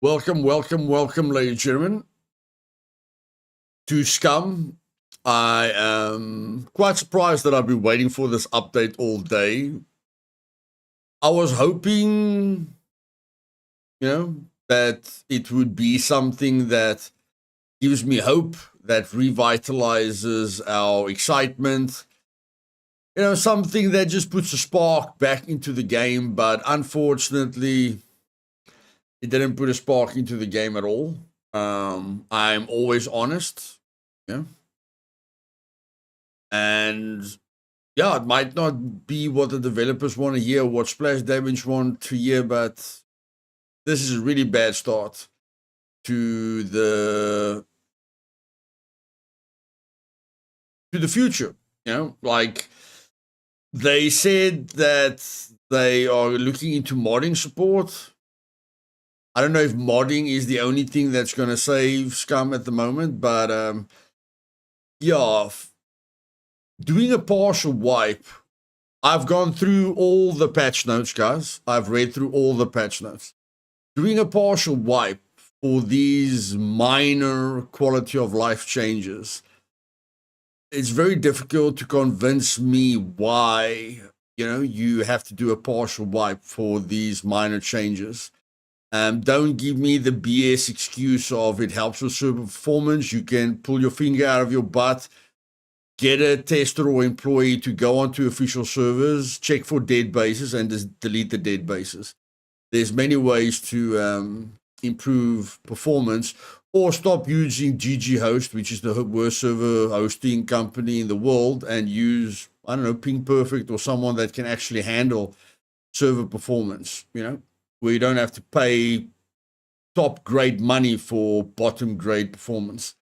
Welcome, ladies and gentlemen, to Scum. I am quite surprised that I've been waiting for this update all day. I was hoping, that it would be something that gives me hope, that revitalizes our excitement, something that just puts a spark back into the game. But unfortunately, it didn't put a spark into the game at all. I'm always honest, yeah. And yeah, it might not be what the developers want to hear, what Splash Damage want to hear, but this is a really bad start to the future. Like they said that they are looking into modding support. I don't know if modding is the only thing that's going to save Scum at the moment, but yeah, doing a partial wipe. I've gone through all the patch notes, guys. I've read through all the patch notes. Doing a partial wipe for these minor quality of life changes, it's very difficult to convince me why, you have to do a partial wipe for these minor changes. Don't give me the BS excuse of it helps with server performance. You can pull your finger out of your butt, get a tester or employee to go onto official servers, check for dead bases, and just delete the dead bases. There's many ways to improve performance, or stop using GG Host, which is the worst server hosting company in the world, and use, I don't know, Ping Perfect or someone that can actually handle server performance, where you don't have to pay top grade money for bottom grade performance.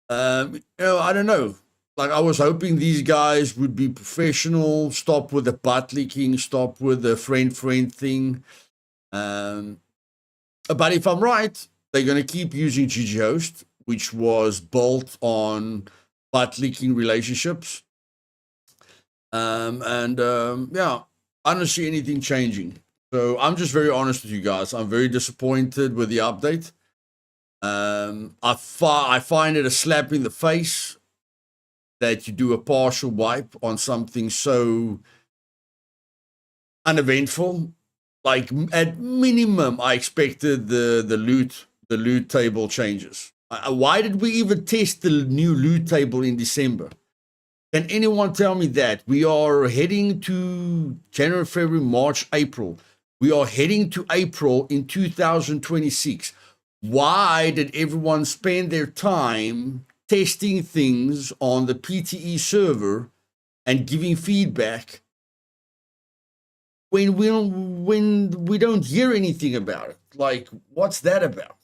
I don't know. Like, I was hoping these guys would be professional, stop with the butt leaking, stop with the friend thing. But if I'm right, they're going to keep using GG Host, which was built on butt leaking relationships. Yeah, I don't see anything changing. So I'm just very honest with you guys. I'm very disappointed with the update. I find it a slap in the face that you do a partial wipe on something so uneventful. Like, at minimum, I expected the loot table changes. Why did we even test the new loot table in December? Can anyone tell me that? We are heading to January, February, March, April. We are heading to April in 2026. Why did everyone spend their time testing things on the PTE server and giving feedback when we don't hear anything about it? Like, what's that about?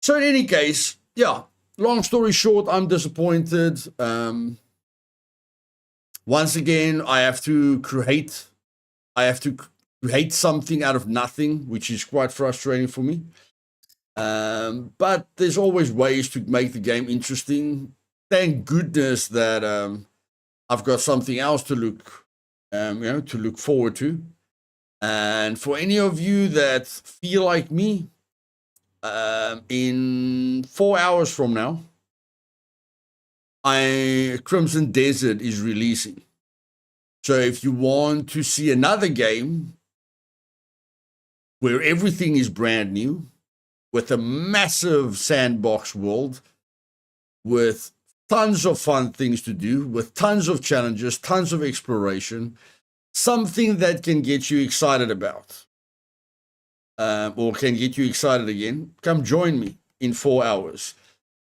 So in any case, yeah, long story short, I'm disappointed. Once again, I have to create something out of nothing, which is quite frustrating for me. But there's always ways to make the game interesting. Thank goodness that I've got something else to look forward to. And for any of you that feel like me, in 4 hours from now, Crimson Desert is releasing. So if you want to see another game where everything is brand new, with a massive sandbox world, with tons of fun things to do, with tons of challenges, tons of exploration, something that can get you excited about, or can get you excited again, come join me in 4 hours.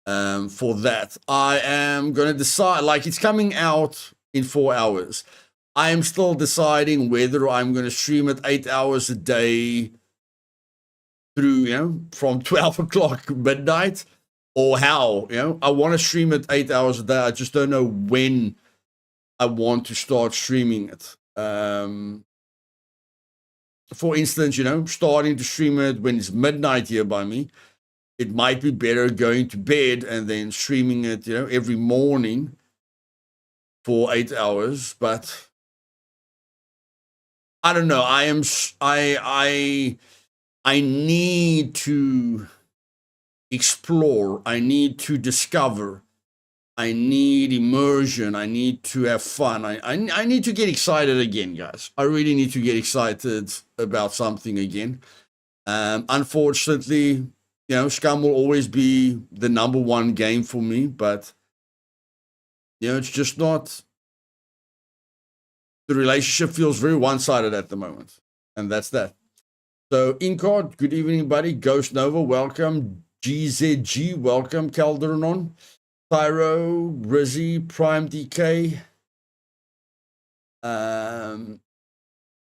For that, I am going to decide, like, it's coming out in 4 hours. I am still deciding whether I'm going to stream it 8 hours a day through, from 12 o'clock midnight, or how. I want to stream it 8 hours a day. I just don't know when I want to start streaming it. For instance, starting to stream it when it's midnight here by me, it might be better going to bed and then streaming it, every morning for 8 hours. But I don't know. I need to explore. I need to discover. I need immersion. I need to have fun. I need to get excited again, guys. I really need to get excited about something again. Unfortunately, Scum will always be the #1 game for me, but it's just not. The relationship feels very one-sided at the moment, and that's that. So, Incard, good evening, buddy. Ghost Nova, welcome. GZG, welcome. Calderonon, Tyro, Rizzy, Prime DK,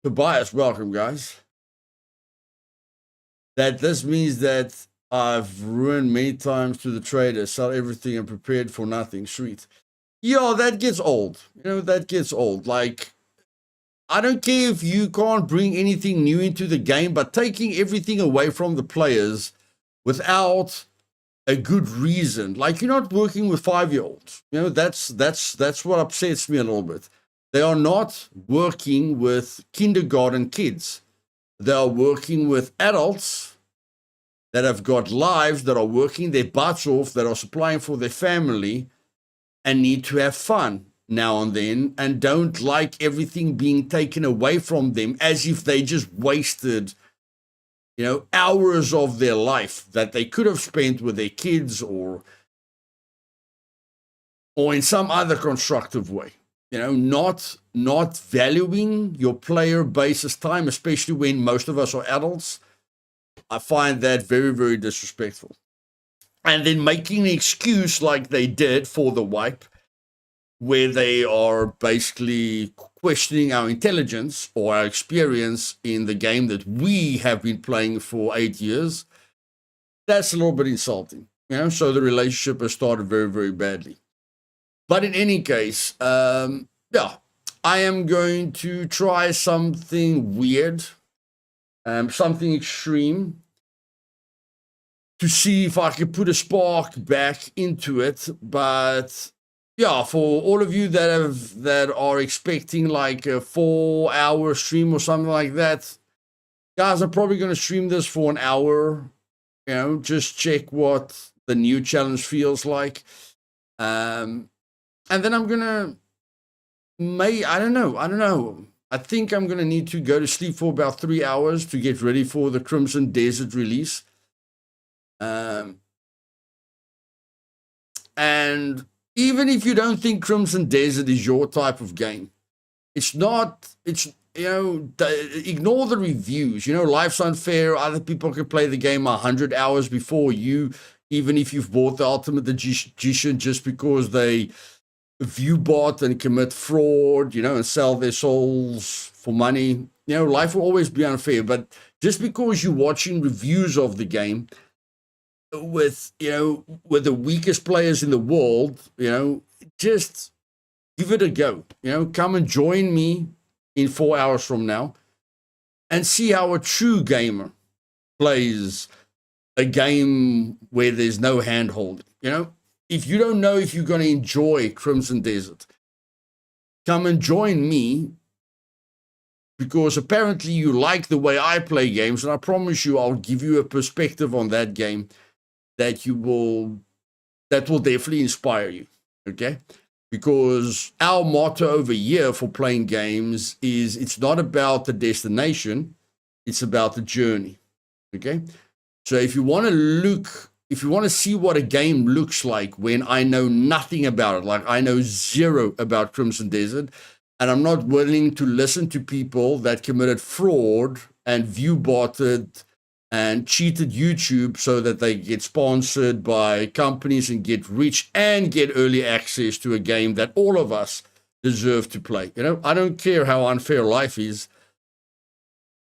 Tobias, welcome, guys. That this means that I've ruined many times to the trader, sell everything and prepared for nothing. Sweet. Yeah, that gets old. That gets old. Like, I don't care if you can't bring anything new into the game, but taking everything away from the players without a good reason, like you're not working with 5-year-olds. That's what upsets me a little bit. They are not working with kindergarten kids. They are working with adults that have got lives, that are working their butts off, that are supplying for their family and need to have fun now and then, and don't like everything being taken away from them as if they just wasted, hours of their life that they could have spent with their kids or in some other constructive way. Not valuing your player base's time, especially when most of us are adults. I find that very, very disrespectful. And then making an excuse like they did for the wipe, where they are basically questioning our intelligence or our experience in the game that we have been playing for 8 years, that's a little bit insulting. So the relationship has started very, very badly. But in any case, I am going to try something weird, something extreme, to see if I can put a spark back into it. But yeah, for all of you that are expecting like a 4-hour stream or something like that, guys, I'm probably going to stream this for an hour. Just check what the new challenge feels like. And then I'm going to, I don't know. I think I'm going to need to go to sleep for about 3 hours to get ready for the Crimson Desert release. And even if you don't think Crimson Desert is your type of game, it's not, ignore the reviews. Life's unfair. Other people can play the game 100 hours before you, even if you've bought the Ultimate Edition just because they view bot and commit fraud, and sell their souls for money. Life will always be unfair. But just because you're watching reviews of the game with the weakest players in the world, just give it a go. Come and join me in 4 hours from now and see how a true gamer plays a game where there's no hand holding. If you don't know if you're going to enjoy Crimson Desert, come and join me, because apparently you like the way I play games, and I promise you I'll give you a perspective on that game that will definitely inspire you, okay? Because our motto over here for playing games is it's not about the destination, it's about the journey, okay? So if you want to see what a game looks like when I know nothing about it, like I know zero about Crimson Desert, and I'm not willing to listen to people that committed fraud and view-botted and cheated YouTube so that they get sponsored by companies and get rich and get early access to a game that all of us deserve to play. I don't care how unfair life is.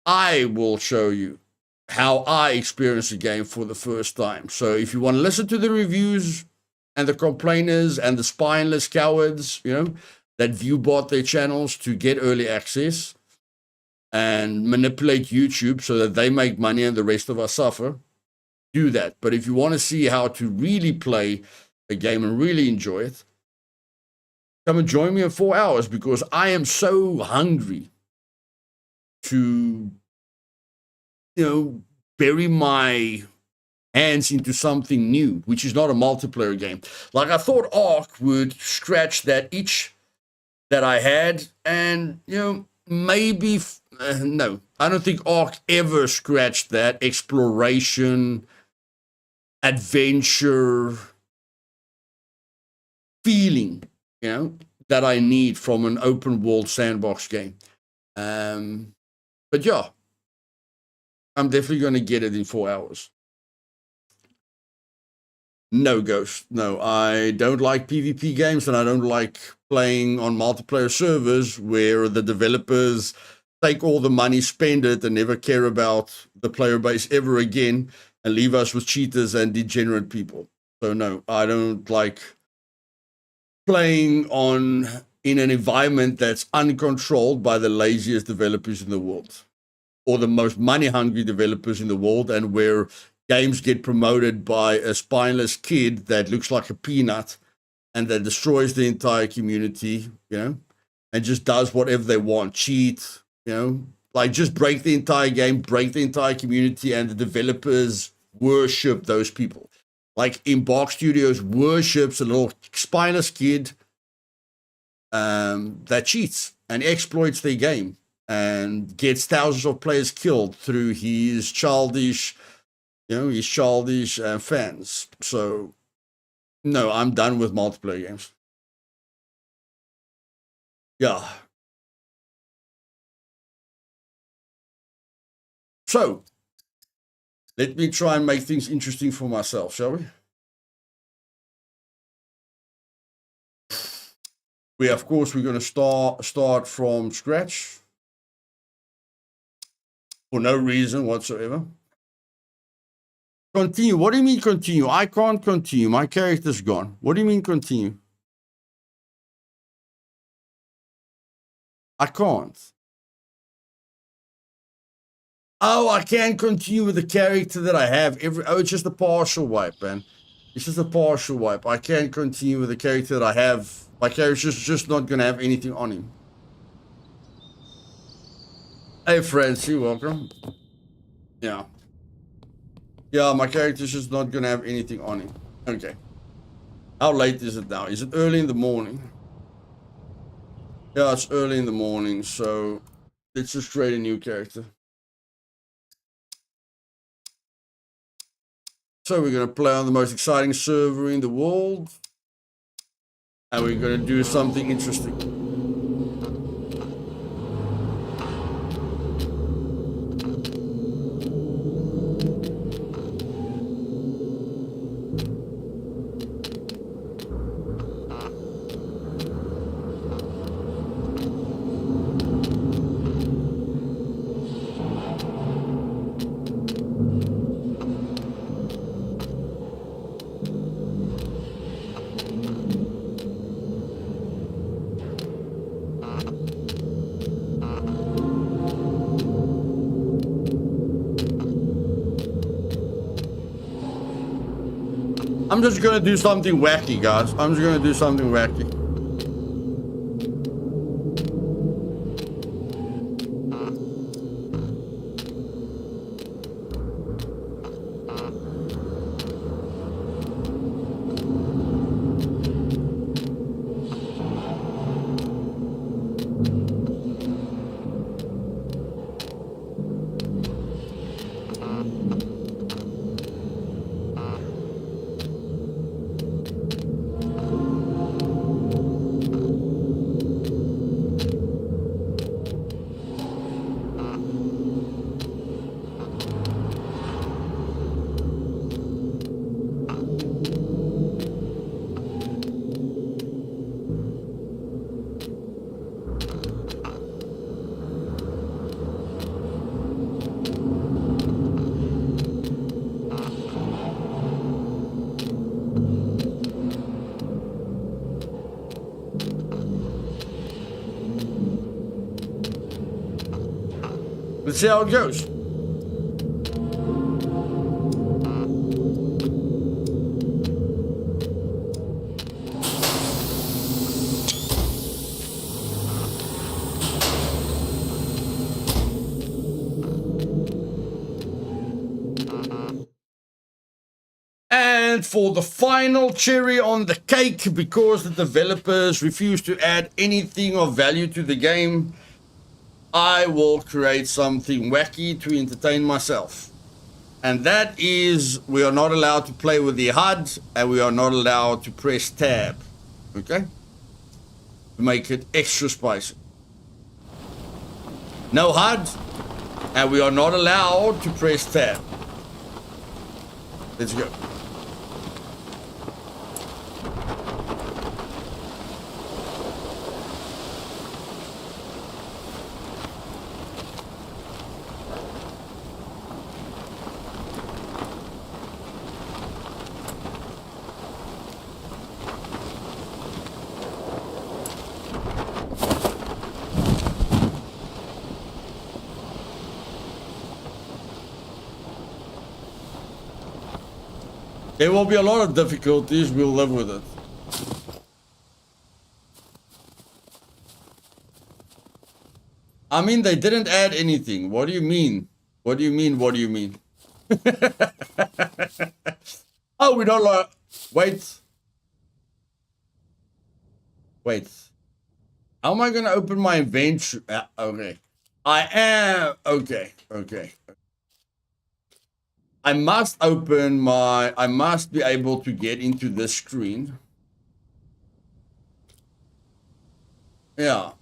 I will show you how I experienced the game for the first time. So if you want to listen to the reviews and the complainers and the spineless cowards, that view bot their channels to get early access and manipulate YouTube so that they make money and the rest of us suffer, do that. But if you want to see how to really play a game and really enjoy it, come and join me in 4 hours, because I am so hungry to bury my hands into something new, which is not a multiplayer game. Like, I thought Ark would scratch that itch that I had, and, you know, maybe, no, I don't think Ark ever scratched that exploration, adventure feeling, you know, that I need from an open world sandbox game. But yeah, I'm definitely going to get it in 4 hours. No, Ghost. No, I don't like PvP games, and I don't like playing on multiplayer servers where the developers take all the money, spend it, and never care about the player base ever again, and leave us with cheaters and degenerate people. So no, I don't like playing in an environment that's uncontrolled by the laziest developers in the world, or the most money-hungry developers in the world, and where games get promoted by a spineless kid that looks like a peanut and that destroys the entire community, you know, and just does whatever they want, cheat, you know, like just break the entire game, break the entire community, and the developers worship those people. Like Embark Studios worships a little spineless kid that cheats and exploits their game and gets thousands of players killed through his childish, fans. So, no, I'm done with multiplayer games. Yeah. So, let me try and make things interesting for myself, shall we? We're going to start from scratch for no reason whatsoever. Continue. What do you mean continue? I can't continue. My character's gone. What do you mean continue? I can't. Oh, I can't continue with the character that I have. It's just a partial wipe, man. It's just a partial wipe. I can't continue with the character that I have. My character's just not going to have anything on him. Hey, Francie, welcome. Yeah. Yeah, my character's just not going to have anything on him. Okay. How late is it now? Is it early in the morning? Yeah, it's early in the morning, so let's just create a new character. So we're going to play on the most exciting server in the world. And we're going to do something interesting. I'm just gonna do something wacky, guys. I'm just gonna do something wacky. Let's see how it goes. And for the final cherry on the cake, because the developers refuse to add anything of value to the game, I will create something wacky to entertain myself. And that is, we are not allowed to play with the HUD, and we are not allowed to press tab. Okay? To make it extra spicy. No HUD, and we are not allowed to press tab. Let's go. There will be a lot of difficulties, we'll live with it. I mean, they didn't add anything. What do you mean? What do you mean? What do you mean? Oh, we don't like... Wait. Wait. How am I going to open my inventory? Okay. I am... Okay. Okay. I must open my... I must be able to get into this screen. Yeah.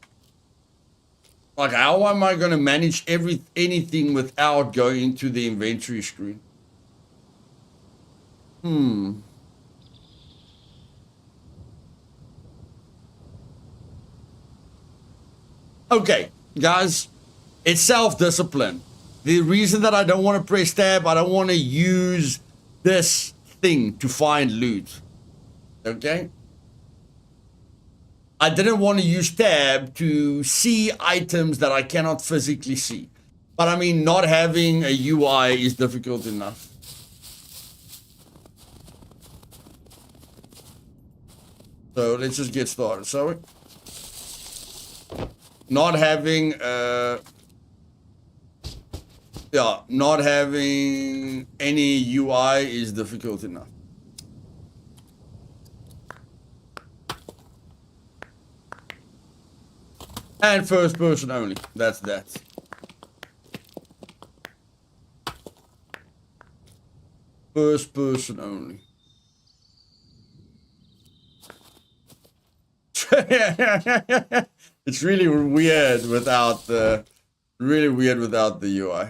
Like, how am I going to manage anything without going into the inventory screen? Okay, guys. It's self-discipline. The reason that I don't want to press tab, I don't want to use this thing to find loot. Okay? I didn't want to use tab to see items that I cannot physically see. But I mean, not having a UI is difficult enough. So let's just get started, shall we? Not having not having any UI is difficult enough. And first person only. That's that. First person only. It's really weird without the UI.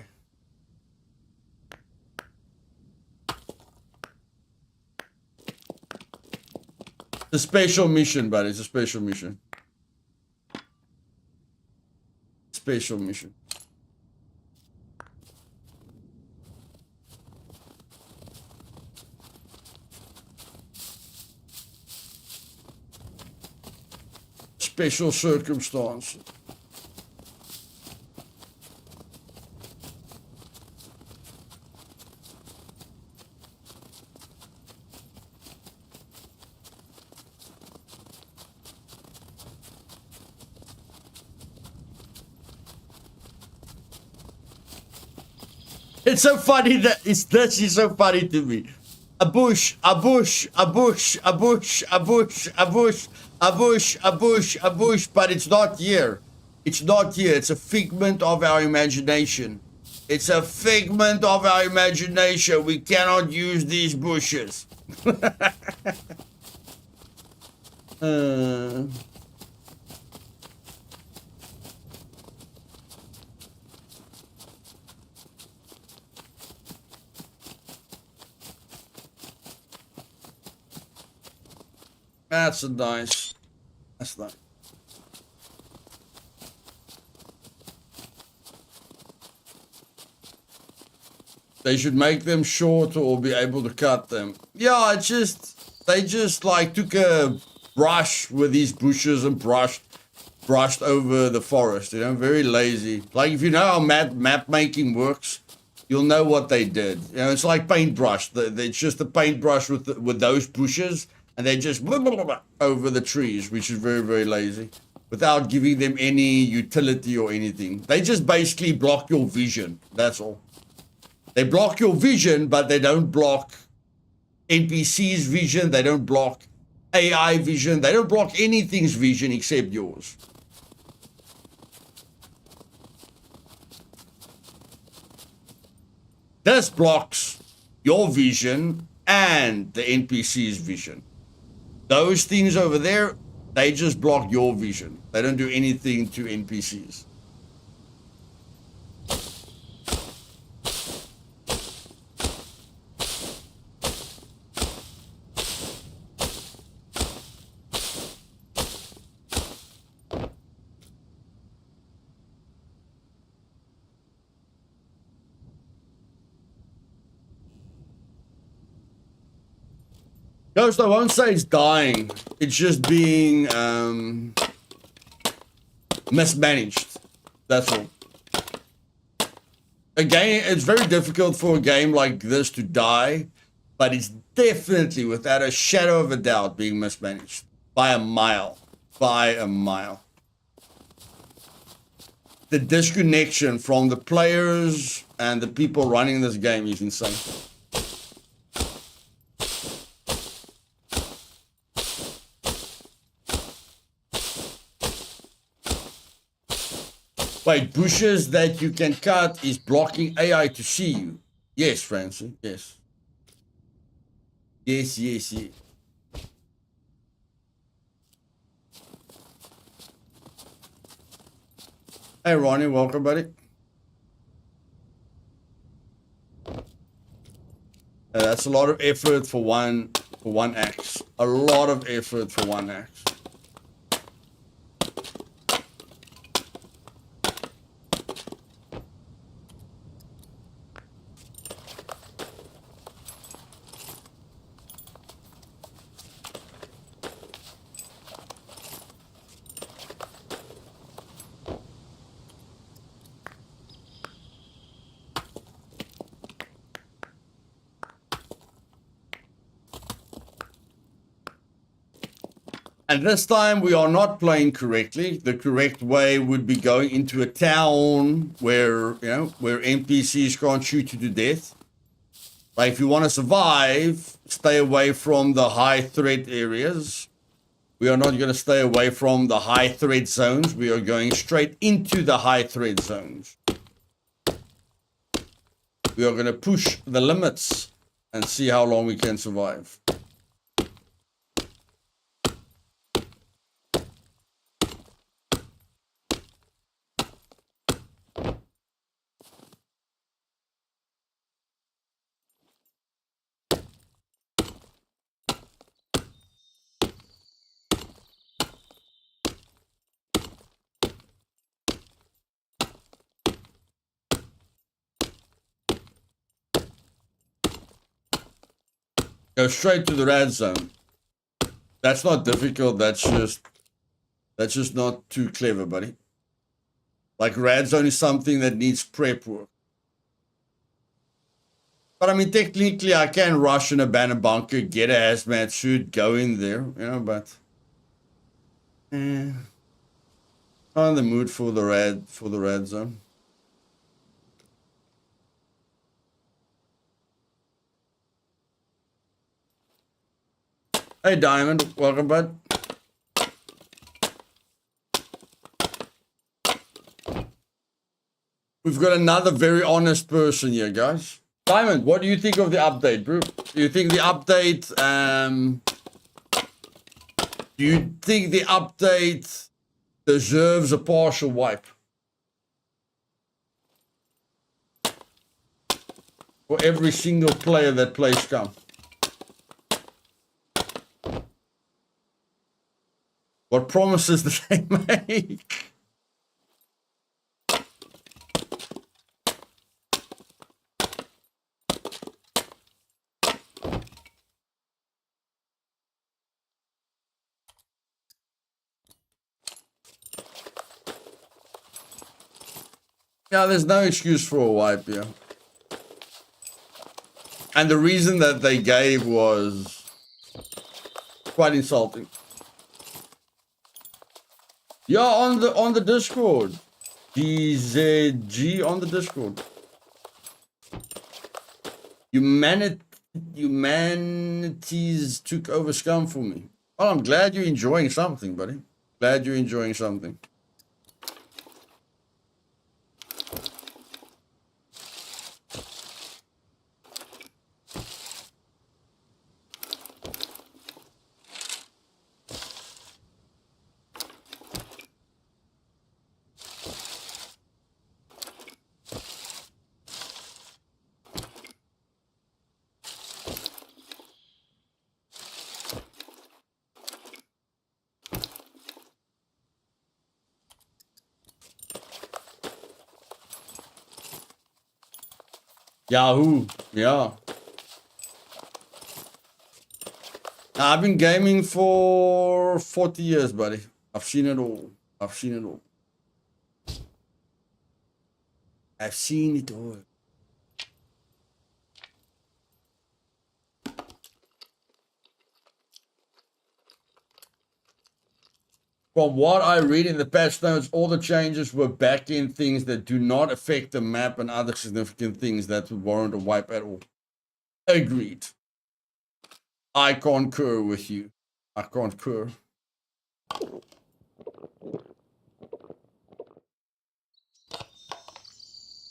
It's a special mission, buddy. It's a special mission. Special mission. Special circumstance. It's so funny that this is so funny to me. A bush, a bush, a bush, a bush, a bush, a bush, a bush, a bush, a bush, but it's not here. It's not here. It's a figment of our imagination. It's a figment of our imagination. We cannot use these bushes. That's nice. That's nice. They should make them shorter or be able to cut them. Yeah, it's just, they just like took a brush with these bushes and brushed over the forest, you know, very lazy. Like if you know how map making works, you'll know what they did. You know, it's like paintbrush. It's just a paintbrush with those bushes. And they just blah, blah, blah, over the trees, which is very, very lazy, without giving them any utility or anything. They just basically block your vision. That's all. They block your vision, but they don't block NPC's vision. They don't block AI vision. They don't block anything's vision except yours. This blocks your vision and the NPC's vision. Those things over there, they just block your vision. They don't do anything to NPCs. Ghost, I won't say it's dying. It's just being mismanaged. That's all. Again, it's very difficult for a game like this to die, but it's definitely, without a shadow of a doubt, being mismanaged by a mile. By a mile. The disconnection from the players and the people running this game is insane. Wait, bushes that you can cut is blocking AI to see you. Yes, Francie, yes. Yes, yes, yes. Hey, Ronnie, welcome, buddy. That's a lot of effort for one axe. A lot of effort for one axe. And this time we are not playing correctly. The correct way would be going into a town where, where NPCs can't shoot you to death. Like if you want to survive, stay away from the high threat areas. We are not going to stay away from the high threat zones. We are going straight into the high threat zones. We are going to push the limits and see how long we can survive. Go straight to the red zone. That's not difficult. That's just not too clever, buddy. Like red zone is something that needs prep work. But I mean, technically, I can rush an abandoned bunker, get a hazmat suit, go in there, but not in the mood for the red zone. Hey, Diamond, welcome, bud. We've got another very honest person here, guys. Diamond, what do you think of the update, bro? Do you think the update, deserves a partial wipe? For every single player that plays Scum. What promises do they make? Yeah, there's no excuse for a wipe here. And the reason that they gave was quite insulting. Yeah, on the Discord. DZG on the Discord. Humanities took over Scum for me. Well, I'm glad you're enjoying something, buddy. Glad you're enjoying something. Yahoo, yeah. I've been gaming for 40 years, buddy. I've seen it all. I've seen it all. I've seen it all. From what I read in the patch notes, all the changes were back-end things that do not affect the map and other significant things that would warrant a wipe at all. Agreed. I concur with you. I concur.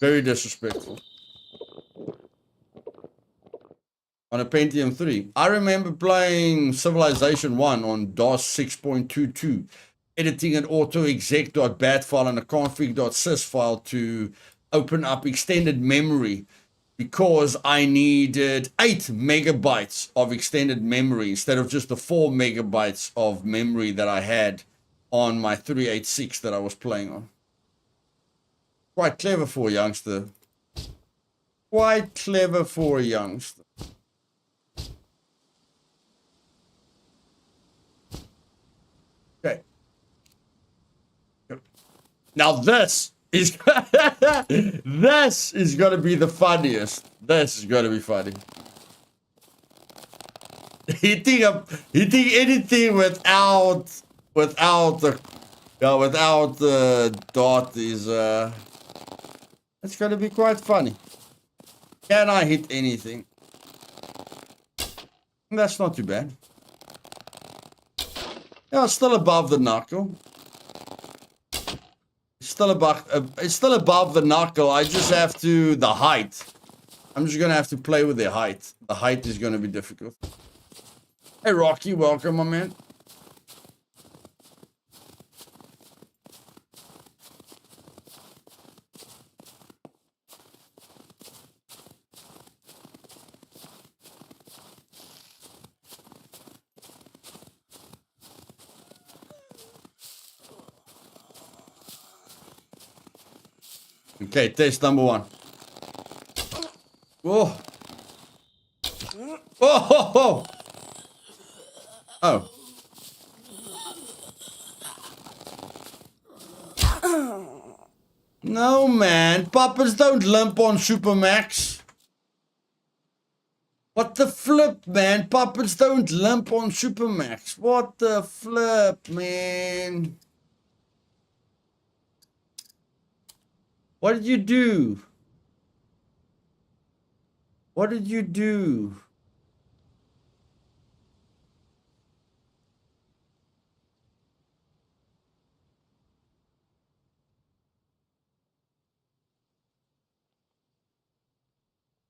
Very disrespectful. On a Pentium 3. I remember playing Civilization 1 on DOS 6.22, editing an autoexec.bat file and a config.sys file to open up extended memory because I needed 8 megabytes of extended memory instead of just the 4 megabytes of memory that I had on my 386 that I was playing on. Quite clever for a youngster. Quite clever for a youngster. Okay. Now this is this is gonna be the funniest. This is gonna be funny. Hitting anything without the dot is it's gonna be quite funny. Can I hit anything? That's not too bad. Yeah, it's still above the knuckle. It's still above the knuckle. I just have to the height. I'm just gonna have to play with the height. The height is gonna be difficult. Hey Rocky, welcome, my man. Okay, test number 1. Oh. Oh. Oh. No, man. Puppets don't limp on Supermax. What the flip, man? Puppets don't limp on Supermax. What the flip, man? What did you do? What did you do?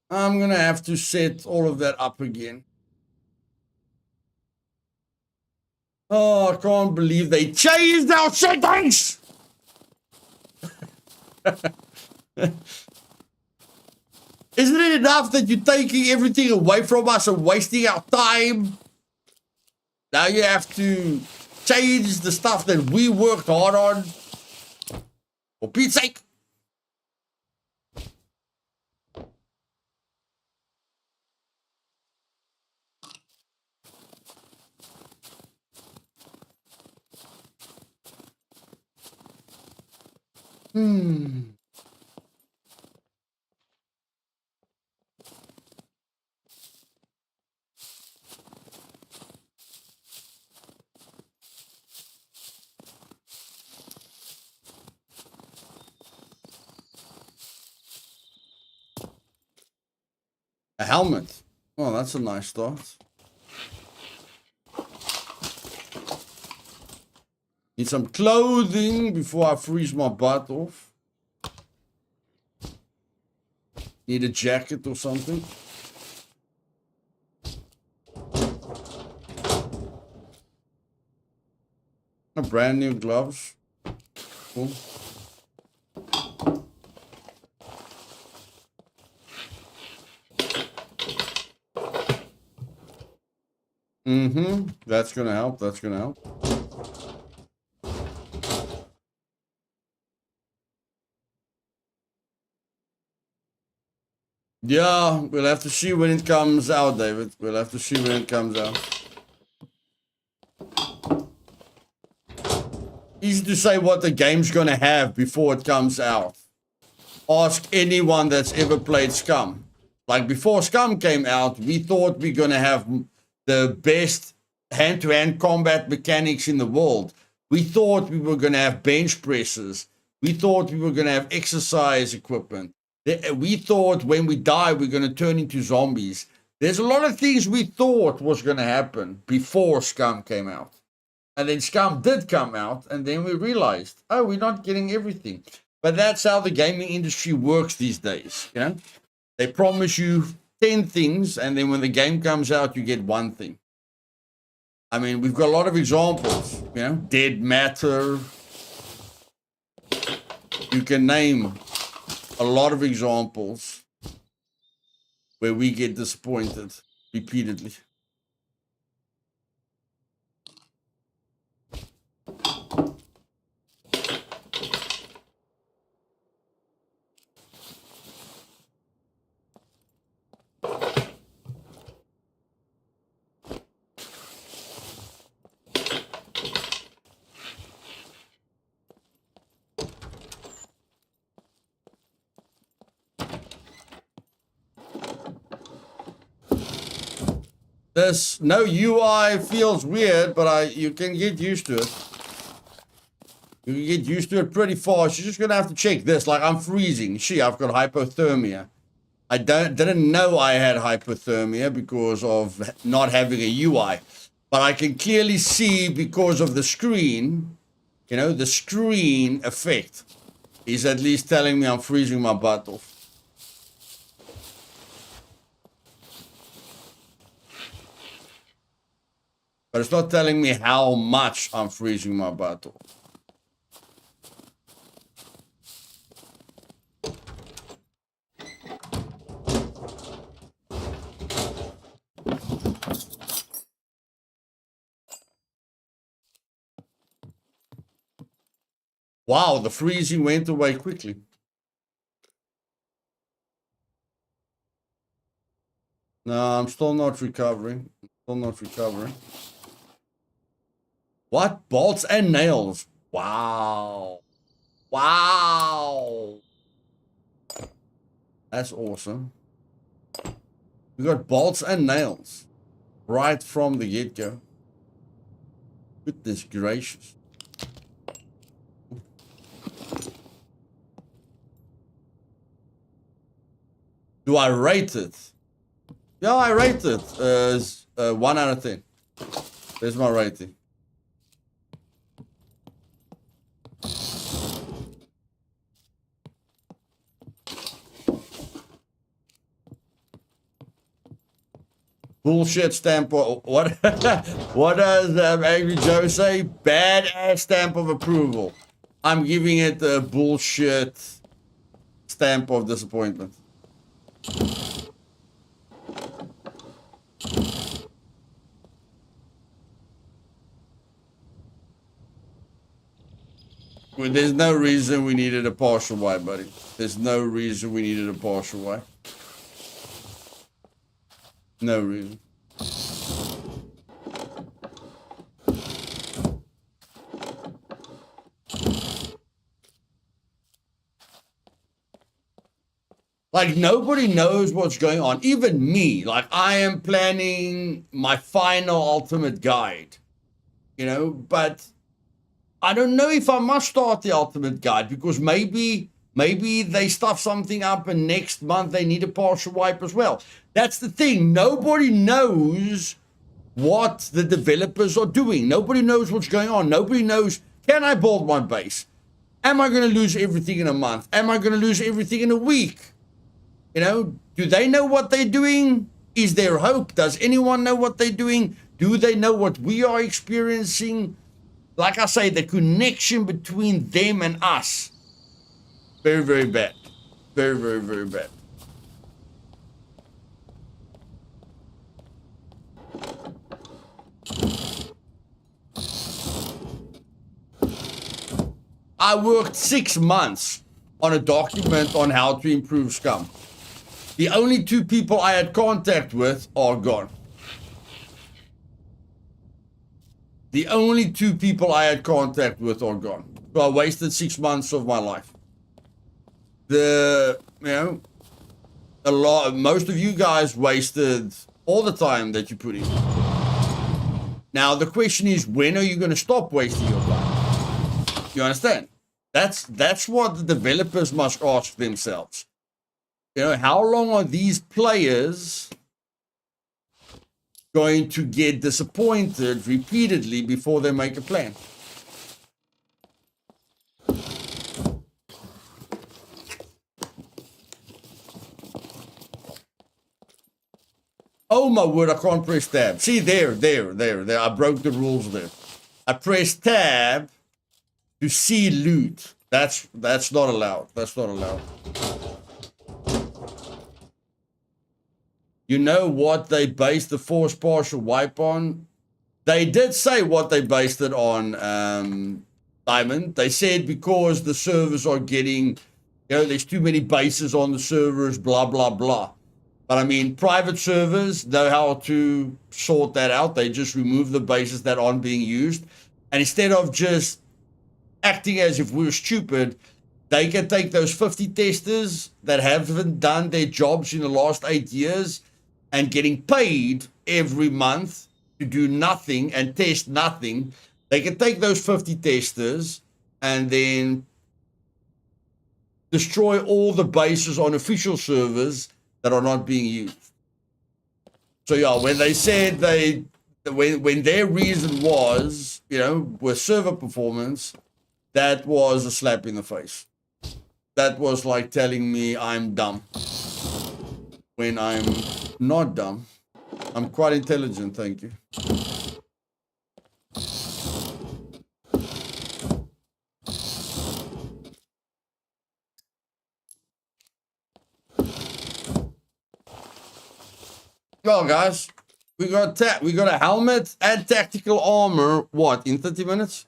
I'm gonna have to set all of that up again. Oh, I can't believe they changed our settings! Isn't it enough that you're taking everything away from us and wasting our time? Now you have to change the stuff that we worked hard on. For Pete's sake. A helmet. Oh, that's a nice start. Need some clothing before I freeze my butt off. Need a jacket or something. A brand new gloves. Cool. That's gonna help. That's gonna help. Yeah, we'll have to see when it comes out, David. We'll have to see when it comes out. Easy to say what the game's gonna have before it comes out. Ask anyone that's ever played Scum. Like before Scum came out, we thought we're gonna have the best hand-to-hand combat mechanics in the world. We thought we were gonna have bench presses. We thought we were gonna have exercise equipment. We thought when we die, we're gonna turn into zombies. There's a lot of things we thought was gonna happen before Scum came out. And then Scum did come out, and then we realized, oh, we're not getting everything. But that's how the gaming industry works these days, you know? They promise you 10 things, and then when the game comes out, you get one thing. I mean, we've got a lot of examples, you know? Dead Matter. You can name a lot of examples where we get disappointed repeatedly. This no UI feels weird, but you can get used to it. You can get used to it pretty fast. You're just gonna have to check this. Like I'm freezing. See, I've got hypothermia. I didn't know I had hypothermia because of not having a UI. But I can clearly see because of the screen, you know, the screen effect is at least telling me I'm freezing my butt off. But it's not telling me how much I'm freezing my butt off. Wow, the freezing went away quickly. No, I'm still not recovering. Still not recovering. What? Bolts and nails. Wow. Wow. That's awesome. We got bolts and nails right from the get-go. Goodness gracious. Do I rate it? Yeah, I rate it as 1 out of 10. There's my rating. Bullshit stamp. What? What does Angry Joe say? Badass stamp of approval. I'm giving it a bullshit stamp of disappointment. Well, there's no reason we needed a partial Y, buddy. There's no reason we needed a partial Y. No reason. Like, nobody knows what's going on. Even me. Like, I am planning my final ultimate guide. You know, but I don't know if I must start the ultimate guide because maybe Maybe they stuff something up and next month they need a partial wipe as well. That's the thing. Nobody knows what the developers are doing. Nobody knows what's going on. Nobody knows, can I build my base? Am I going to lose everything in a month? Am I going to lose everything in a week? You know, do they know what they're doing? Is there hope? Does anyone know what they're doing? Do they know what we are experiencing? Like I say, the connection between them and us, very, very bad. Very, very, very bad. I worked 6 months on a document on how to improve Scum. The only 2 people I had contact with are gone. The only 2 people I had contact with are gone. So I wasted 6 months of my life. Most of you guys wasted all the time that you put in. Now the question is, when are you going to stop wasting your time? You understand? That's what the developers must ask themselves. You know, how long are these players going to get disappointed repeatedly before they make a plan? Oh my word, I can't press tab. See, there. I broke the rules there. I pressed tab to see loot. That's not allowed. That's not allowed. You know what they based the forced partial wipe on? They did say what they based it on, Diamond. They said because the servers are getting, there's too many bases on the servers, blah, blah, blah. But I mean, private servers know how to sort that out. They just remove the bases that aren't being used. And instead of just acting as if we're stupid, they can take those 50 testers that haven't done their jobs in the last 8 years and getting paid every month to do nothing and test nothing. They can take those 50 testers and then destroy all the bases on official servers that are not being used. So yeah, when they said when their reason was, with server performance, that was a slap in the face. That was like telling me I'm dumb when I'm not dumb. I'm quite intelligent, thank you. Well, guys, we got a helmet and tactical armor. What, in 30 minutes?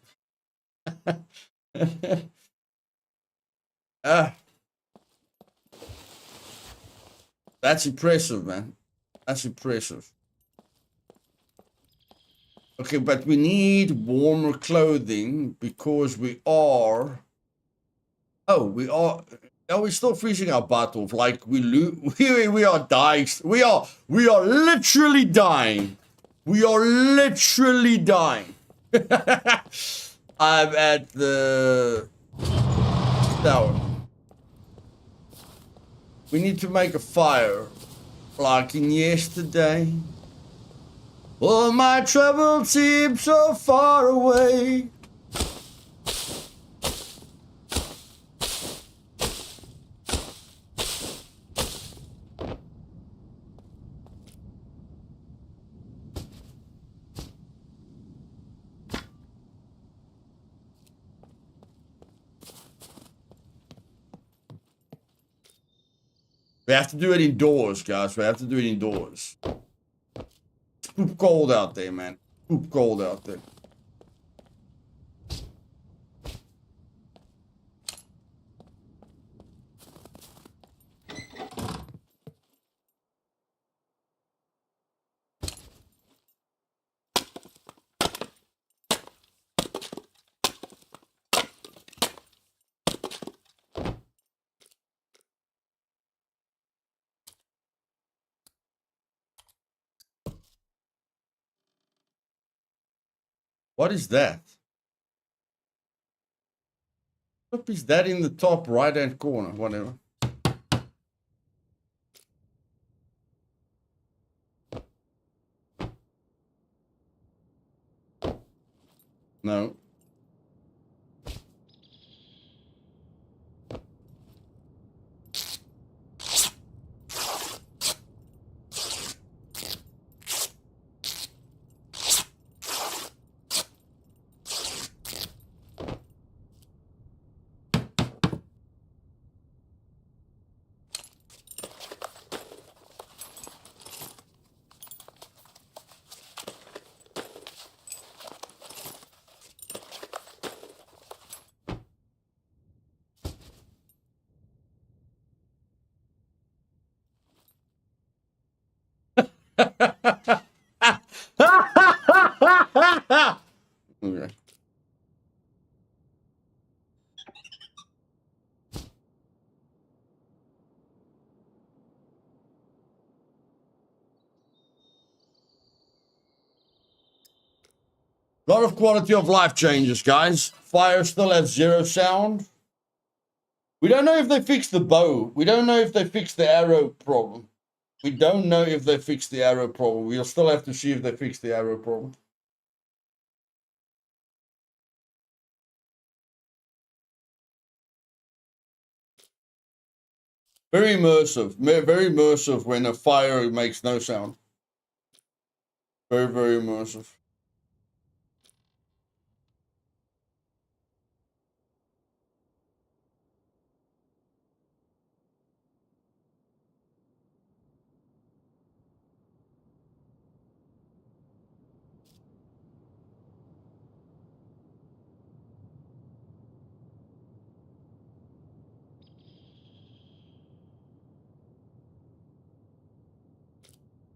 That's impressive, man. That's impressive. Okay, but we need warmer clothing because we are. Oh, we are. No, we're still freezing our butt off. Like we are dying. We are literally dying. We are literally dying. I'm at the tower. We need to make a fire, like in yesterday. Oh, my trouble seems so far away. We have to do it indoors, guys. We have to do it indoors. It's poop cold out there, man. Poop cold out there. What is that? What is that in the top right-hand corner? Whatever. No. Okay. A lot of quality of life changes, guys. Fire still has 0 sound. We don't know if they fixed the bow. We don't know if they fixed the arrow problem. We don't know if they fixed the arrow problem. We'll still have to see if they fixed the arrow problem. Very immersive. Very immersive when a fire makes no sound. Very, very immersive.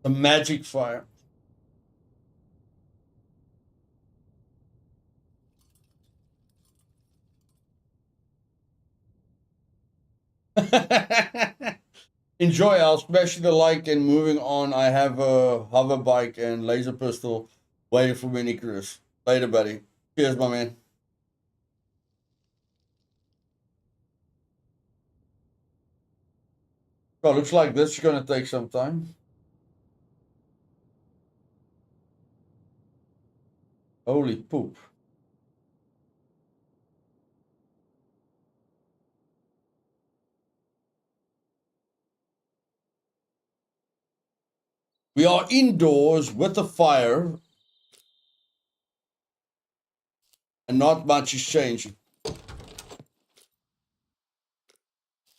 A magic fire. Enjoy. I'll smash the like and moving on. I have a hover bike and laser pistol waiting for me, Chris. Later, buddy. Cheers, my man. Well, looks like this is going to take some time. Holy poop. We are indoors with a fire and not much is changing.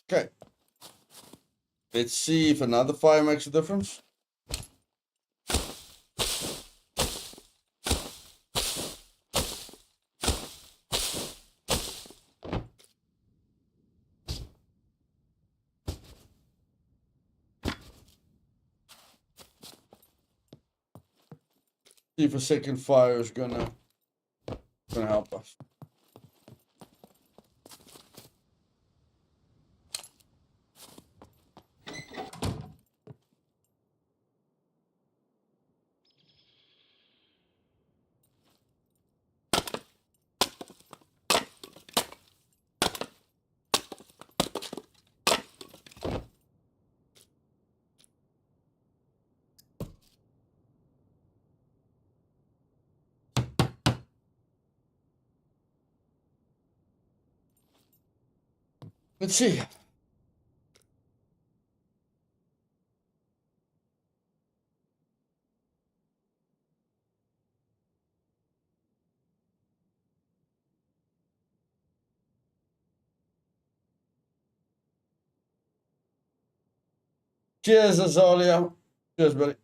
Okay. Let's see if another fire makes a difference. See if a second fire is gonna help us. Let's see. Cheers, Azalia. Cheers, buddy.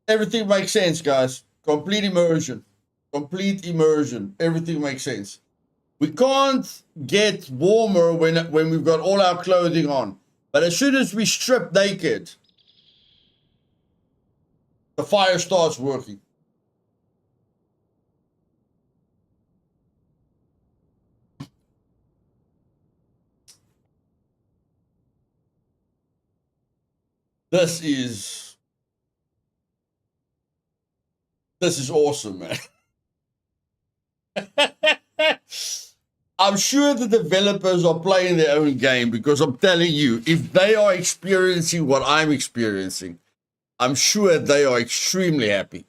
Everything makes sense, guys. Complete immersion. Complete immersion. Everything makes sense. We can't get warmer when we've got all our clothing on. But as soon as we strip naked, the fire starts working. This is awesome, man. I'm sure the developers are playing their own game, because I'm telling you, if they are experiencing what I'm experiencing, I'm sure they are extremely happy.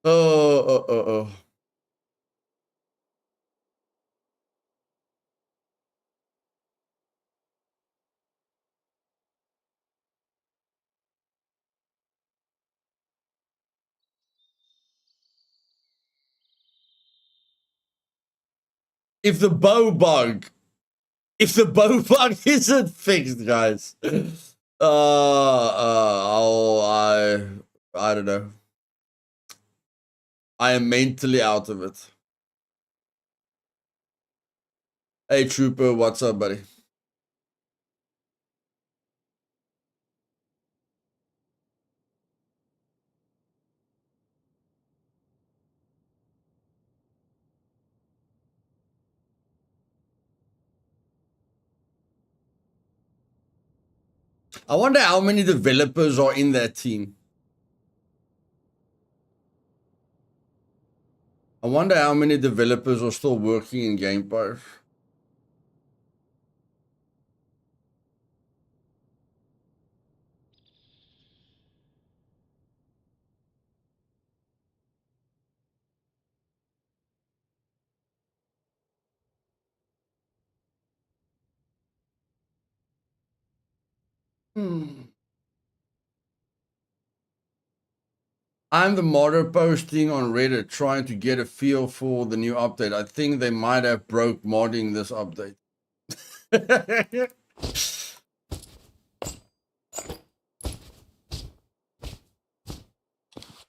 Oh. If the bow bug isn't fixed, guys, I don't know. I am mentally out of it. Hey, Trooper, what's up, buddy? I wonder how many developers are in that team. I wonder how many developers are still working in Gamepires. I'm the modder posting on Reddit trying to get a feel for the new update. I think they might have broke modding this update.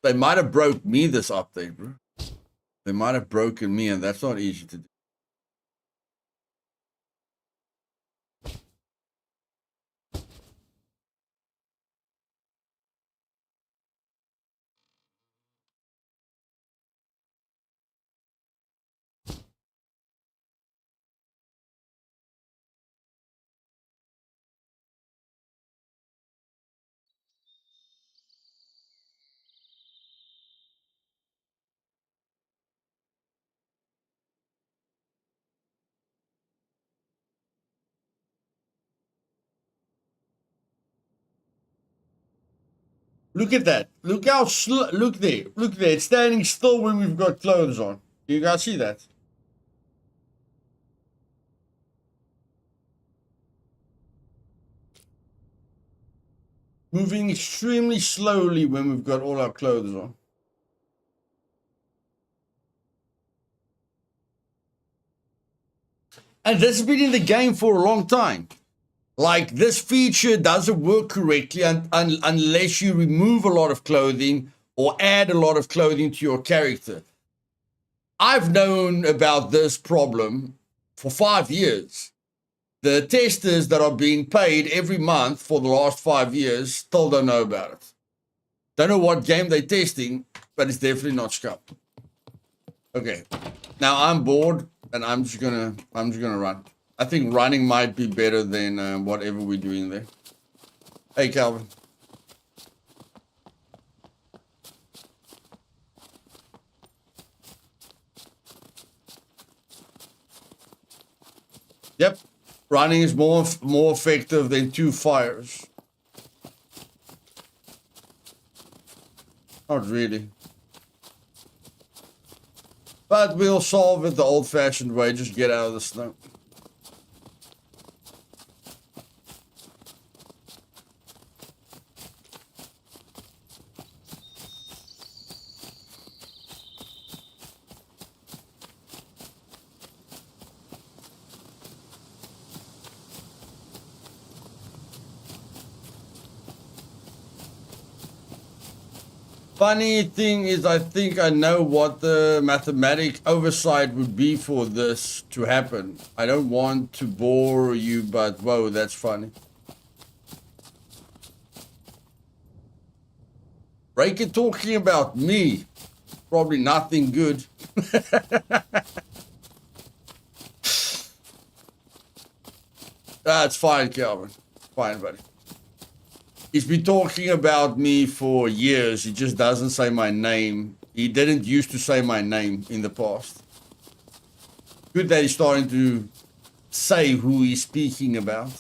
They might have broke me this update, bro. They might have broken me, and that's not easy to do. Look at that. Look how look there. Look there. It's standing still when we've got clothes on. You guys see that? Moving extremely slowly when we've got all our clothes on. And this has been in the game for a long time. Like, this feature doesn't work correctly unless you remove a lot of clothing or add a lot of clothing to your character. I've known about this problem for 5 years. The testers that are being paid every month for the last 5 years still don't know about it. Don't know what game they're testing, but it's definitely not Scum. Okay, now I'm bored and I'm just gonna run. I think running might be better than whatever we're doing there. Hey, Calvin. Yep, running is more effective than 2 fires. Not really. But we'll solve it the old-fashioned way. Just get out of the snow. Funny thing is, I think I know what the mathematic oversight would be for this to happen. I don't want to bore you, but whoa, that's funny. Raker talking about me. Probably nothing good. That's fine, Calvin. Fine, buddy. He's been talking about me for years. He just doesn't say my name. He didn't used to say my name in the past. Good that he's starting to say who he's speaking about.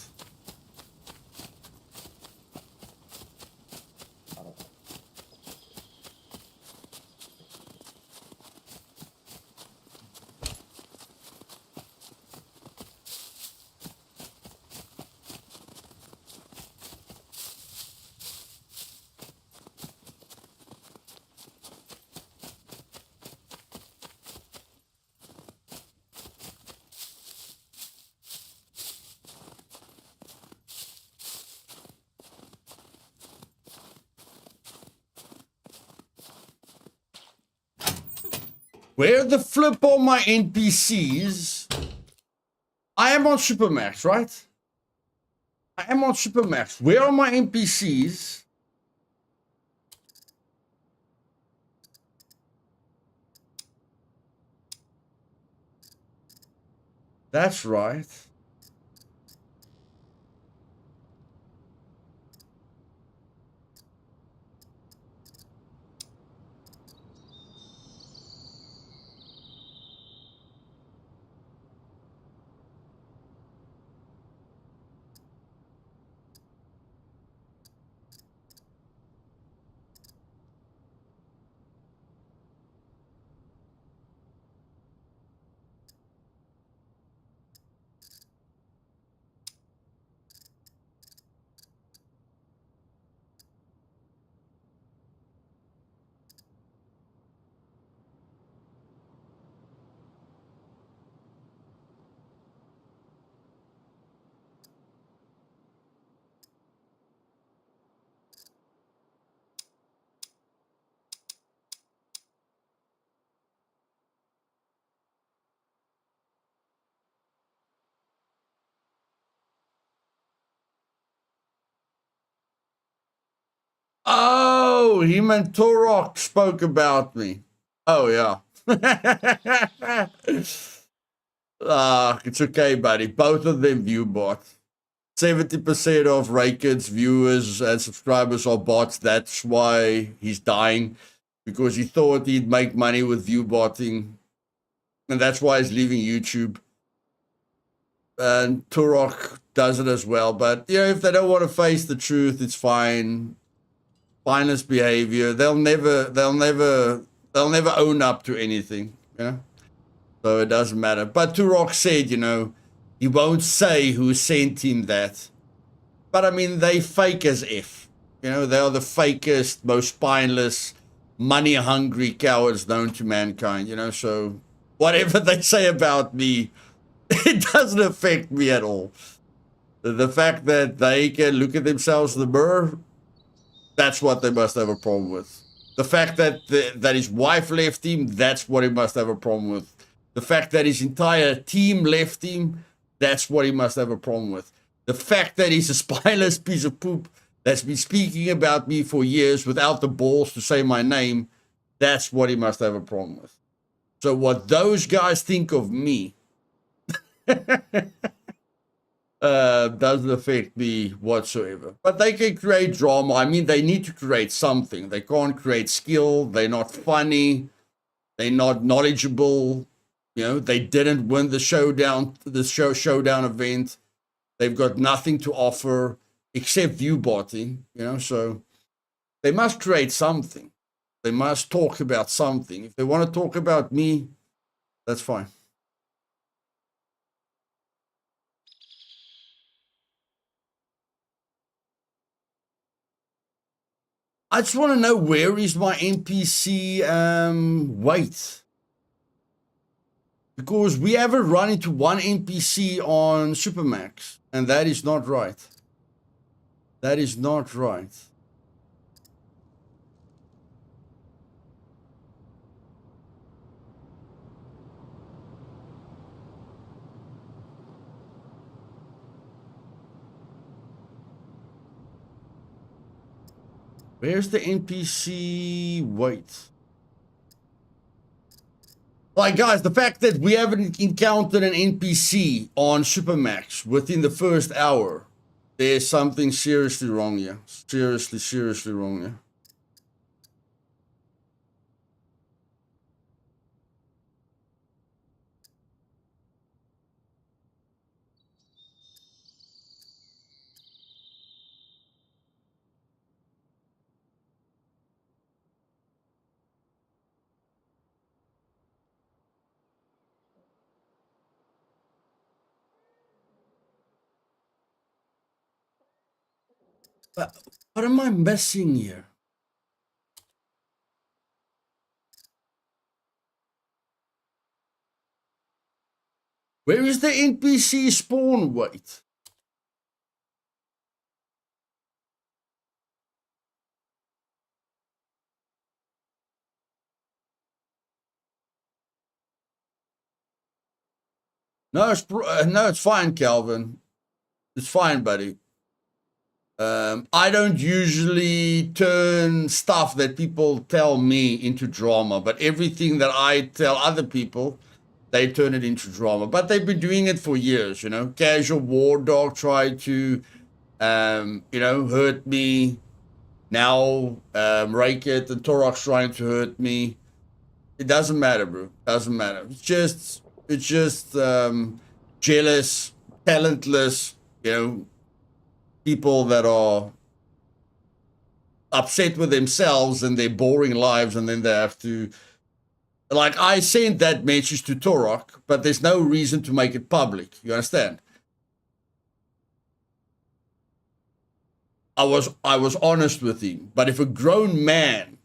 Where the flip are my NPCs? I am on Supermax, right? I am on Supermax. Where are my NPCs? That's right. Oh, him and Torok spoke about me. Oh, yeah. It's okay, buddy. Both of them view bots. 70% of Rakid's viewers and subscribers are bots. That's why he's dying, because he thought he'd make money with view botting. And that's why he's leaving YouTube. And Turok does it as well. But, you know, if they don't want to face the truth, it's fine. Spineless behavior. They'll never own up to anything, you know? So it doesn't matter. But Turok said, you know, he won't say who sent him that. But I mean, they fake as if. You know, they are the fakest, most spineless, money-hungry cowards known to mankind, you know? So whatever they say about me, it doesn't affect me at all. The fact that they can look at themselves in the mirror, that's what they must have a problem with. The fact that that his wife left him, that's what he must have a problem with. The fact that his entire team left him, that's what he must have a problem with. The fact that he's a spineless piece of poop that's been speaking about me for years without the balls to say my name, that's what he must have a problem with. So what those guys think of me doesn't affect me whatsoever. But they can create drama. I mean, they need to create something. They can't create skill. They're not funny. They're not knowledgeable. You know, they didn't win the showdown event. They've got nothing to offer except view botting, you know, so they must create something. They must talk about something. If they want to talk about me, that's fine. I just want to know, where is my NPC weight? Because we haven't run into one NPC on Supermax, and that is not right. That is not right. Where's the NPC weight? Like, guys, the fact that we haven't encountered an NPC on Supermax within the first hour, there's something seriously wrong here. Seriously wrong here. But what am I missing here? Where is the NPC spawn weight? No, it's fine, Calvin. It's fine, buddy. I don't usually turn stuff that people tell me into drama, but everything that I tell other people, they turn it into drama. But they've been doing it for years, you know. Casual War Dog tried to, hurt me. Now, Raket and Torok's trying to hurt me. It doesn't matter, bro. Doesn't matter. It's just jealous, talentless, people that are upset with themselves and their boring lives, and then they have to, like, I sent that message to Torok, but there's no reason to make it public. You understand? I was honest with him. But if a grown man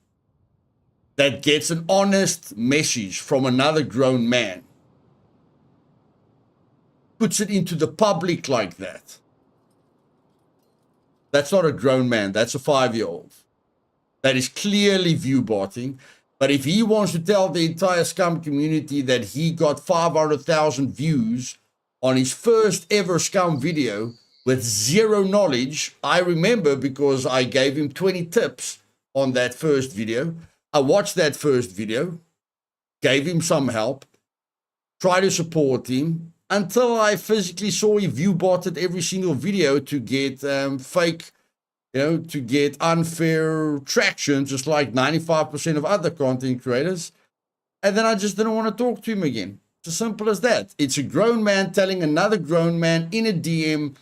that gets an honest message from another grown man puts it into the public like that, that's not a grown man. That's a 5-year-old. That is clearly view botting. But if he wants to tell the entire Scum community that he got 500,000 views on his first ever Scum video with zero knowledge, I remember because I gave him 20 tips on that first video. I watched that first video, gave him some help, tried to support him until I physically saw he view botted every single video to get fake, to get unfair traction, just like 95% of other content creators. And then I just didn't want to talk to him again. It's as simple as that. It's a grown man telling another grown man in a DM,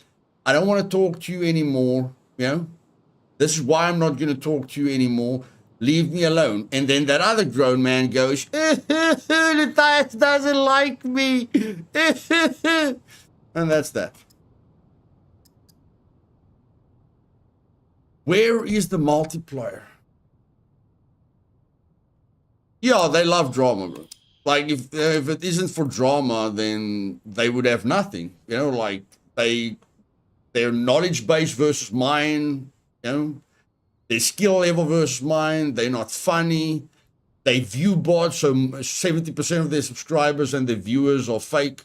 I don't want to talk to you anymore. This is why I'm not going to talk to you anymore. Leave me alone. And then that other grown man goes, Luthais doesn't like me. And that's that. Where is the multiplier? Yeah, they love drama, bro. Like, if it isn't for drama, then they would have nothing. Like, their knowledge base versus mine, their skill level versus mine, they're not funny. They view bot, so 70% of their subscribers and their viewers are fake.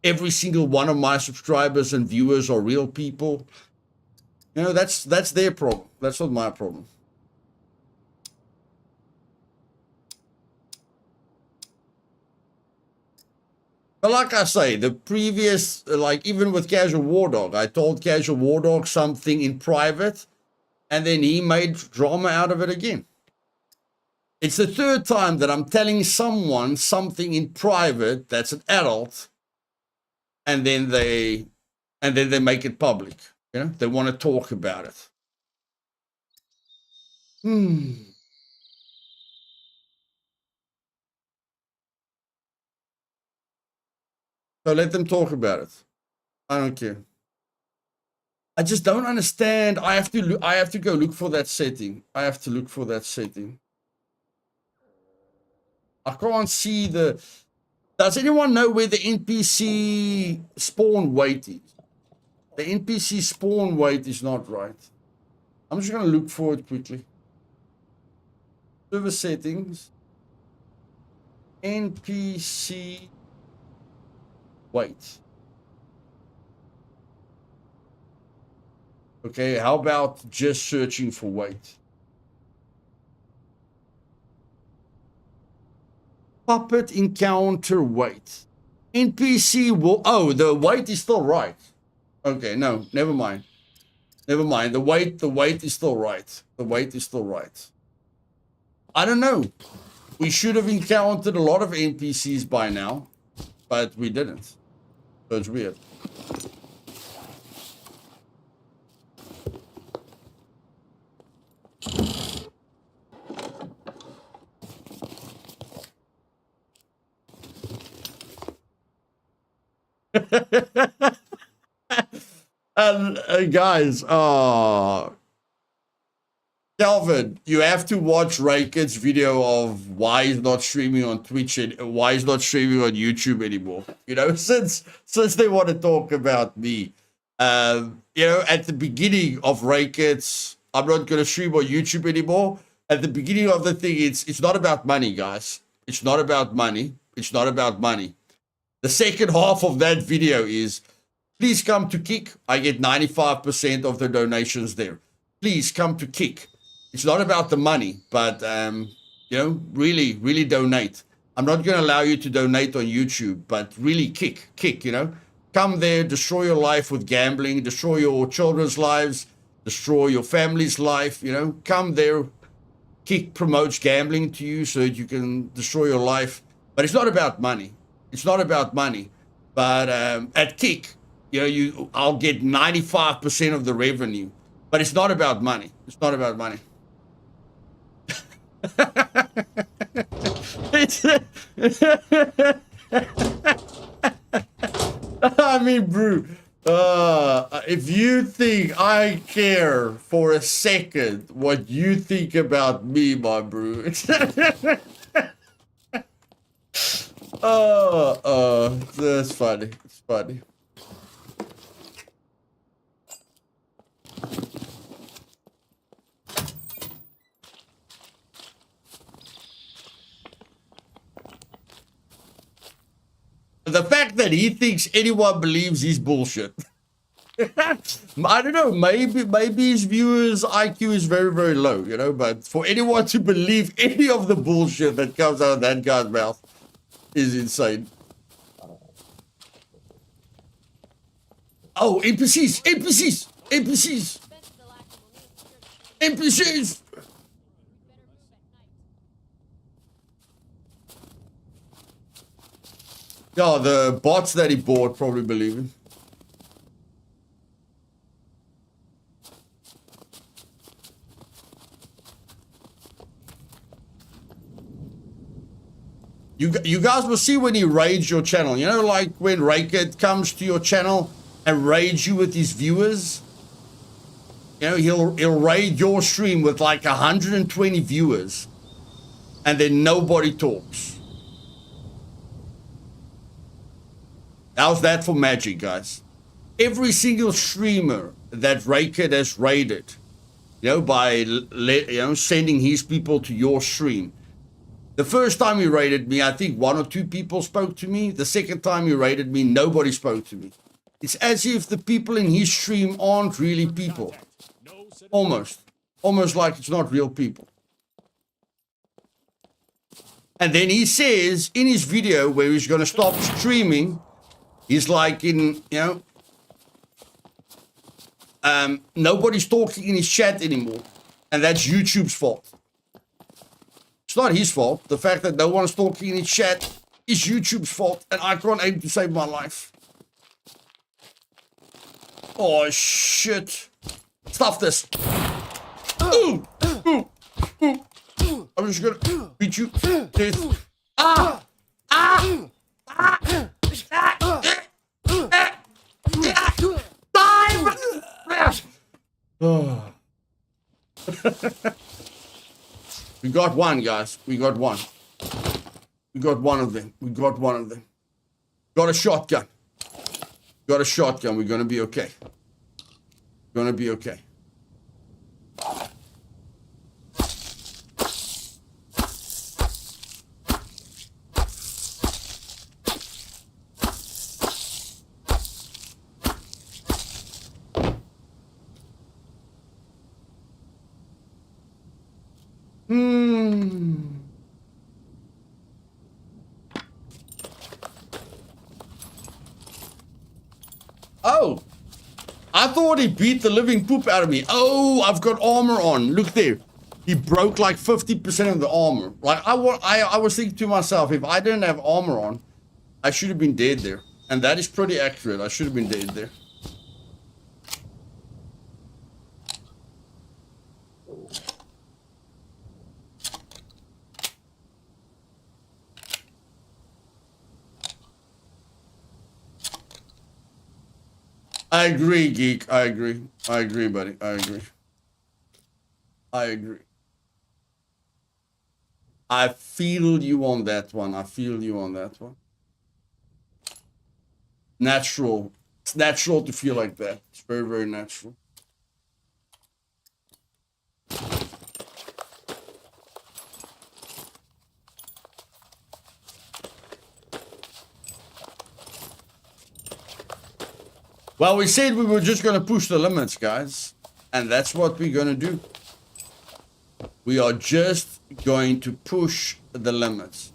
Every single one of my subscribers and viewers are real people. That's their problem. That's not my problem. But like I say, the previous, like even with Casual War Dog, I told Casual War Dog something in private, and then he made drama out of it again. It's the third time that I'm telling someone something in private that's an adult, and then they make it public. They want to talk about it. So let them talk about it. I don't care. I just don't understand. I have to go look for that setting. I have to look for that setting. I can't see the... Does anyone know where the NPC spawn weight is? The NPC spawn weight is not right. I'm just going to look for it quickly. Server settings. NPC weight. Okay, how about just searching for weight? Puppet encounter wait. NPC will... Oh, the wait is still right. Okay, no, never mind. Never mind. The wait is still right. The wait is still right. I don't know. We should have encountered a lot of NPCs by now, but we didn't. So it's weird. And guys, Calvin, you have to watch Raykit's video of why he's not streaming on Twitch and why he's not streaming on YouTube anymore. You know, since they want to talk about me. You know, at the beginning of Raykit's, I'm not going to stream on YouTube anymore. At the beginning of the thing, it's not about money, guys. It's not about money. It's not about money. The second half of that video is, please come to Kick. I get 95% of the donations there. Please come to Kick. It's not about the money, but, you know, really donate. I'm not going to allow you to donate on YouTube, but really Kick, you know. Come there, destroy your life with gambling, destroy your children's lives, destroy your family's life, you know. Come there. Kick promotes gambling to you so that you can destroy your life. But it's not about money. It's not about money. But at Kick, you know, I'll get 95% of the revenue. But it's not about money. It's not about money. I mean, bro, if you think I care for a second what you think about me, my bro. That's funny. It's funny. The fact that he thinks anyone believes he's bullshit. I don't know. Maybe his viewers' IQ is very low, you know. But for anyone to believe any of the bullshit that comes out of that guy's mouth is insane. Oh, NPCs. Yeah, the bots that he bought probably believe him. You guys will see when he raids your channel. You know, like when Raykit comes to your channel and raids you with his viewers. You know, he'll raid your stream with like 120 viewers, and then nobody talks. How's that for magic, guys? Every single streamer that Raykit has raided, you know, by sending his people to your stream. The first time he raided me, I think 1 or 2 people spoke to me. The second time he raided me, nobody spoke to me. It's as if the people in his stream aren't really people. Almost like it's not real people. And then he says in his video where he's going to stop streaming, he's like, nobody's talking in his chat anymore. And that's YouTube's fault. It's not his fault. The fact that no one's talking in his chat is YouTube's fault. And I can't aim to save my life. Oh, shit. Stop this. I'm just going to beat you. Death. We got one, guys. We got one. We got one of them. Got a shotgun. We're going to be okay. I thought he beat the living poop out of me. Oh, I've got armor on. Look there. He broke like 50% of the armor. Like I was thinking to myself, if I didn't have armor on, I should have been dead there. And that is pretty accurate. I should have been dead there. I agree, Geek. I agree. I agree, buddy. I agree. I agree. I feel you on that one. I feel you on that one. Natural. It's natural to feel like that. It's very, very natural. Well, we said we were just going to push the limits, guys. And that's what we're going to do. We are just going to push the limits.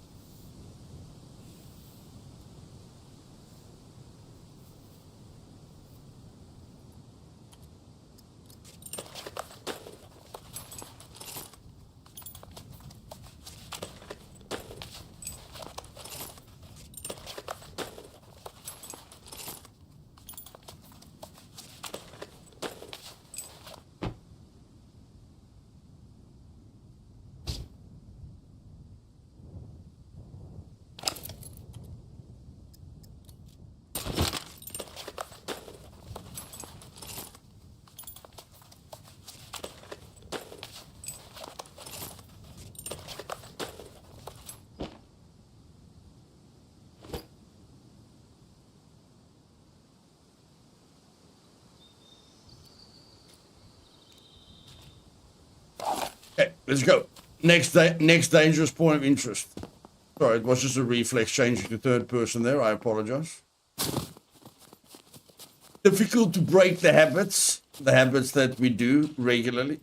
Okay, let's go. Next dangerous point of interest. Sorry, it was just a reflex changing to third person there. I apologize. Difficult to break the habits that we do regularly.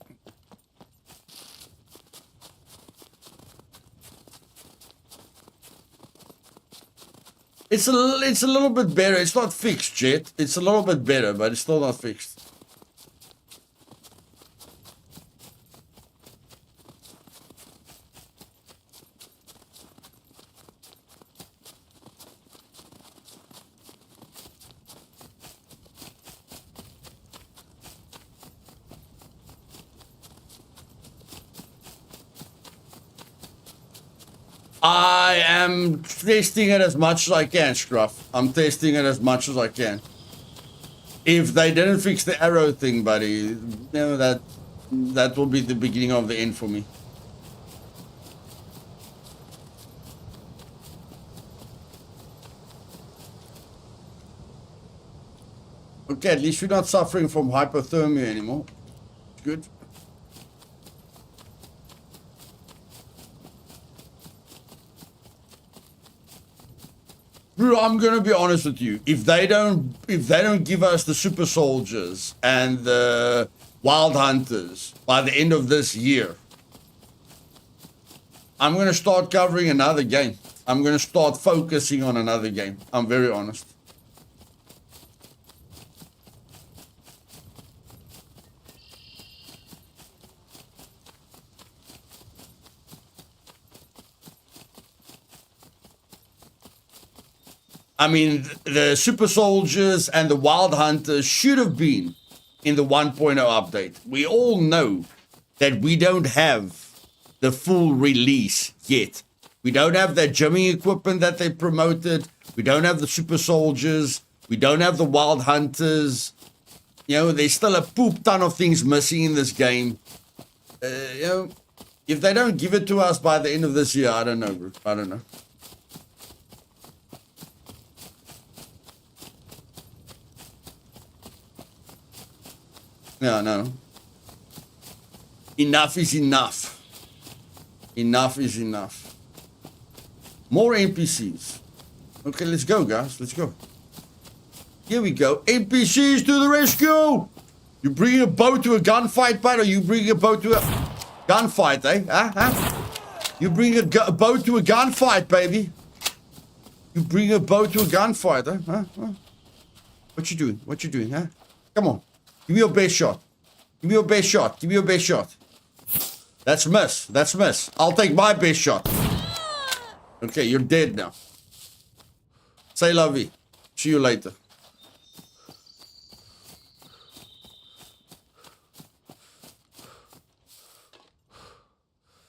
It's a little bit better. It's not fixed yet. It's a little bit better, but it's still not fixed. I am testing it as much as I can, Scruff. I'm testing it as much as I can. If they didn't fix the arrow thing, buddy, you know, that will be the beginning of the end for me. Okay, at least we're not suffering from hypothermia anymore. Good. Bro, I'm gonna be honest with you. If they don't give us the super soldiers and the wild hunters by the end of this year, I'm gonna start covering another game. I'm gonna start focusing on another game. I'm very honest. I mean, the super soldiers and the wild hunters should have been in the 1.0 update. We all know that we don't have the full release yet. We don't have that jamming equipment that they promoted. We don't have the super soldiers. We don't have the wild hunters. You know, there's still a poop ton of things missing in this game. You know, if they don't give it to us by the end of this year, I don't know, bro. I don't know. No. Enough is enough. Enough is enough. More NPCs. Okay, let's go, guys. Let's go. Here we go. NPCs to the rescue! You bring a boat to a gunfight, but or you bring a boat to a gunfight, eh? Huh? You bring a boat to a gunfight, baby. You bring a boat to a gunfight, huh? What you doing? What you doing, huh? Come on. Give me your best shot. Give me your best shot. Give me your best shot. That's miss. That's miss. I'll take my best shot. Okay, you're dead now. Say la vie. See you later.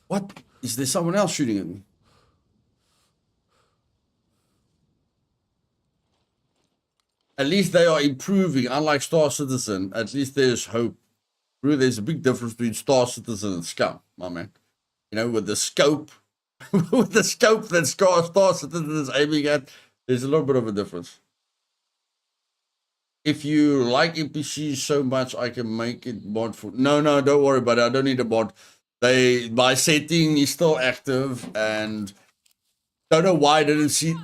What? Is there someone else shooting at me? At least they are improving. Unlike Star Citizen, at least there's hope. Bro, there's a big difference between Star Citizen and Scum, my man. You know, with the scope, with the scope that Star Citizen is aiming at, there's a little bit of a difference. If you like NPCs so much, I can make it mod for... No, don't worry about it. I don't need a mod. My setting is still active, and don't know why I didn't see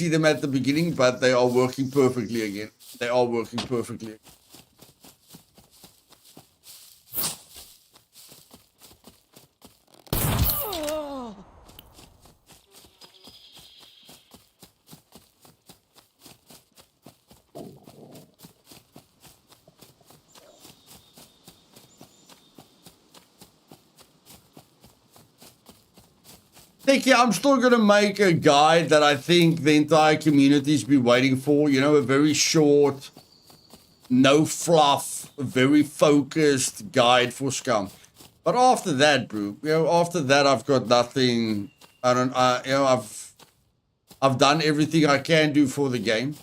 them at the beginning, but they are working perfectly again. They are working perfectly. Thank you. I'm still going to make a guide that I think the entire community's been waiting for. You know, a very short, no fluff, very focused guide for Scum. But after that, bro, you know, after that, I've got nothing. I've done everything I can do for the game.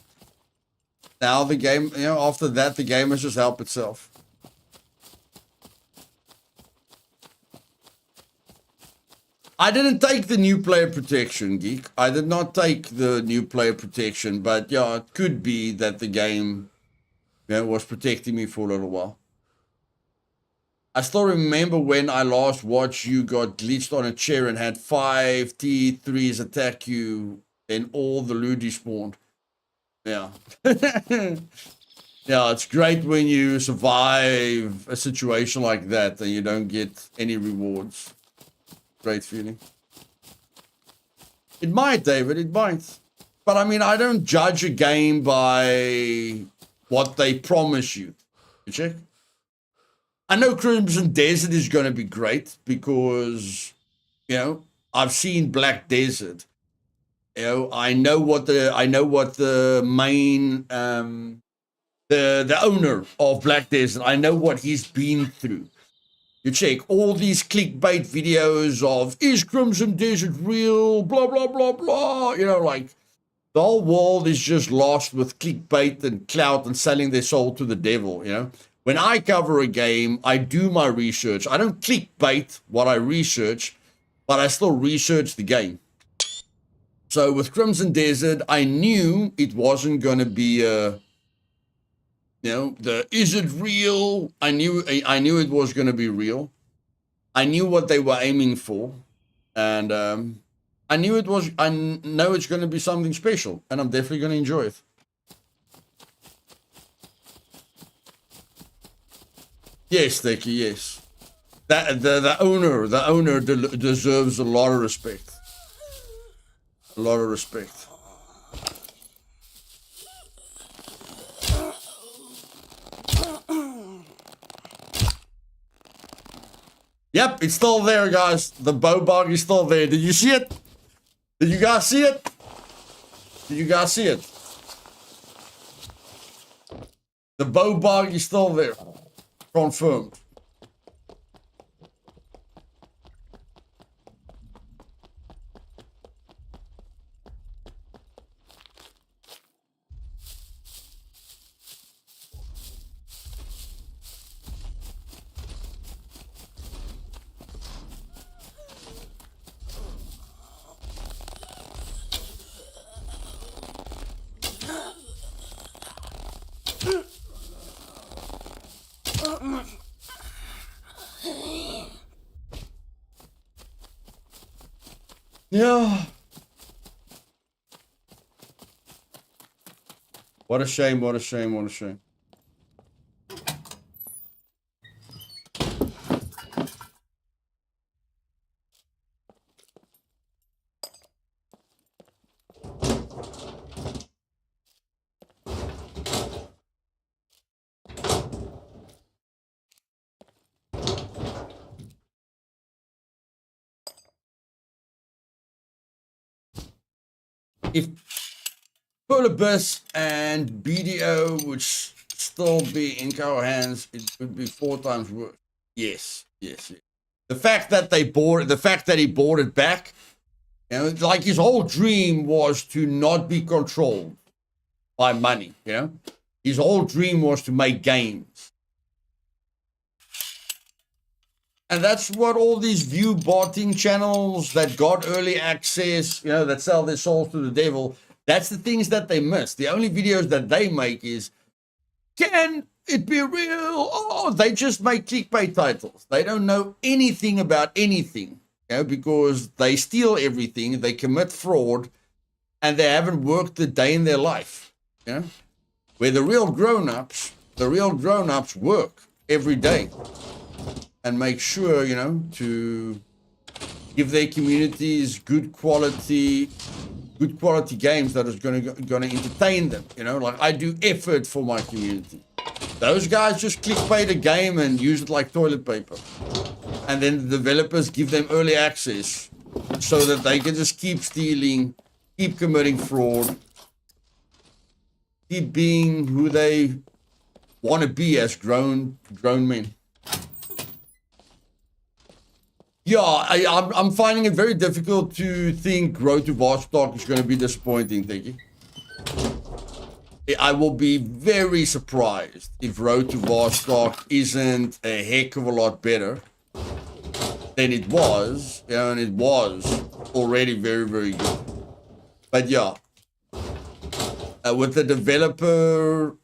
Now the game, you know, after that, the game has just helped itself. I didn't take the new player protection, Geek. I did not take the new player protection, but yeah, it could be that the game, you know, was protecting me for a little while. I still remember when I last watched you got glitched on a chair and had 5 T3s attack you, then all the loot despawned. Yeah. Yeah, it's great when you survive a situation like that and you don't get any rewards. Great feeling. It might, David, it might. But I mean, I don't judge a game by what they promise you. You check? I know Crimson Desert is going to be great because, you know, I've seen Black Desert. You know, I know what the main the owner of Black Desert, I know what he's been through. You check all these clickbait videos of, is Crimson Desert real? Blah, blah, blah, blah. You know, like, the whole world is just lost with clickbait and clout and selling their soul to the devil, you know. When I cover a game, I do my research. I don't clickbait what I research, but I still research the game. So with Crimson Desert, I knew it wasn't going to be a... You know, is it real? I knew it was going to be real. I knew what they were aiming for, and I know it's going to be something special, and I'm definitely going to enjoy it. Yes, thank you. Yes, the owner deserves a lot of respect. A lot of respect. Yep, it's still there, guys. The bow bug is still there. Did you see it? Did you guys see it? Did you guys see it? The bow bug is still there. Confirmed. Yeah. What a shame, what a shame, what a shame. if Pearl Abyss and BDO would still be in our hands, it would be 4 times worse. Yes. The fact that he bought it back, you know, like his whole dream was to not be controlled by money, you know. His whole dream was to make games. And that's what all these view botting channels that got early access, you know, that sell their souls to the devil, that's the things that they miss. The only videos that they make is, can it be real? Oh, they just make clickbait titles. They don't know anything about anything, you know, because they steal everything, they commit fraud, and they haven't worked a day in their life, you know. Where the real grown-ups work every day and make sure, you know, to give their communities good quality games that is going to entertain them, you know. Like, I do effort for my community. Those guys just clickbait a game and use it like toilet paper, and then the developers give them early access so that they can just keep stealing, keep committing fraud, keep being who they want to be as grown men. Yeah, I'm finding it very difficult to think Road to Vostok is going to be disappointing, thank you. I will be very surprised if Road to Vostok isn't a heck of a lot better than it was, you know, and it was already very, very good. But yeah, with the developer,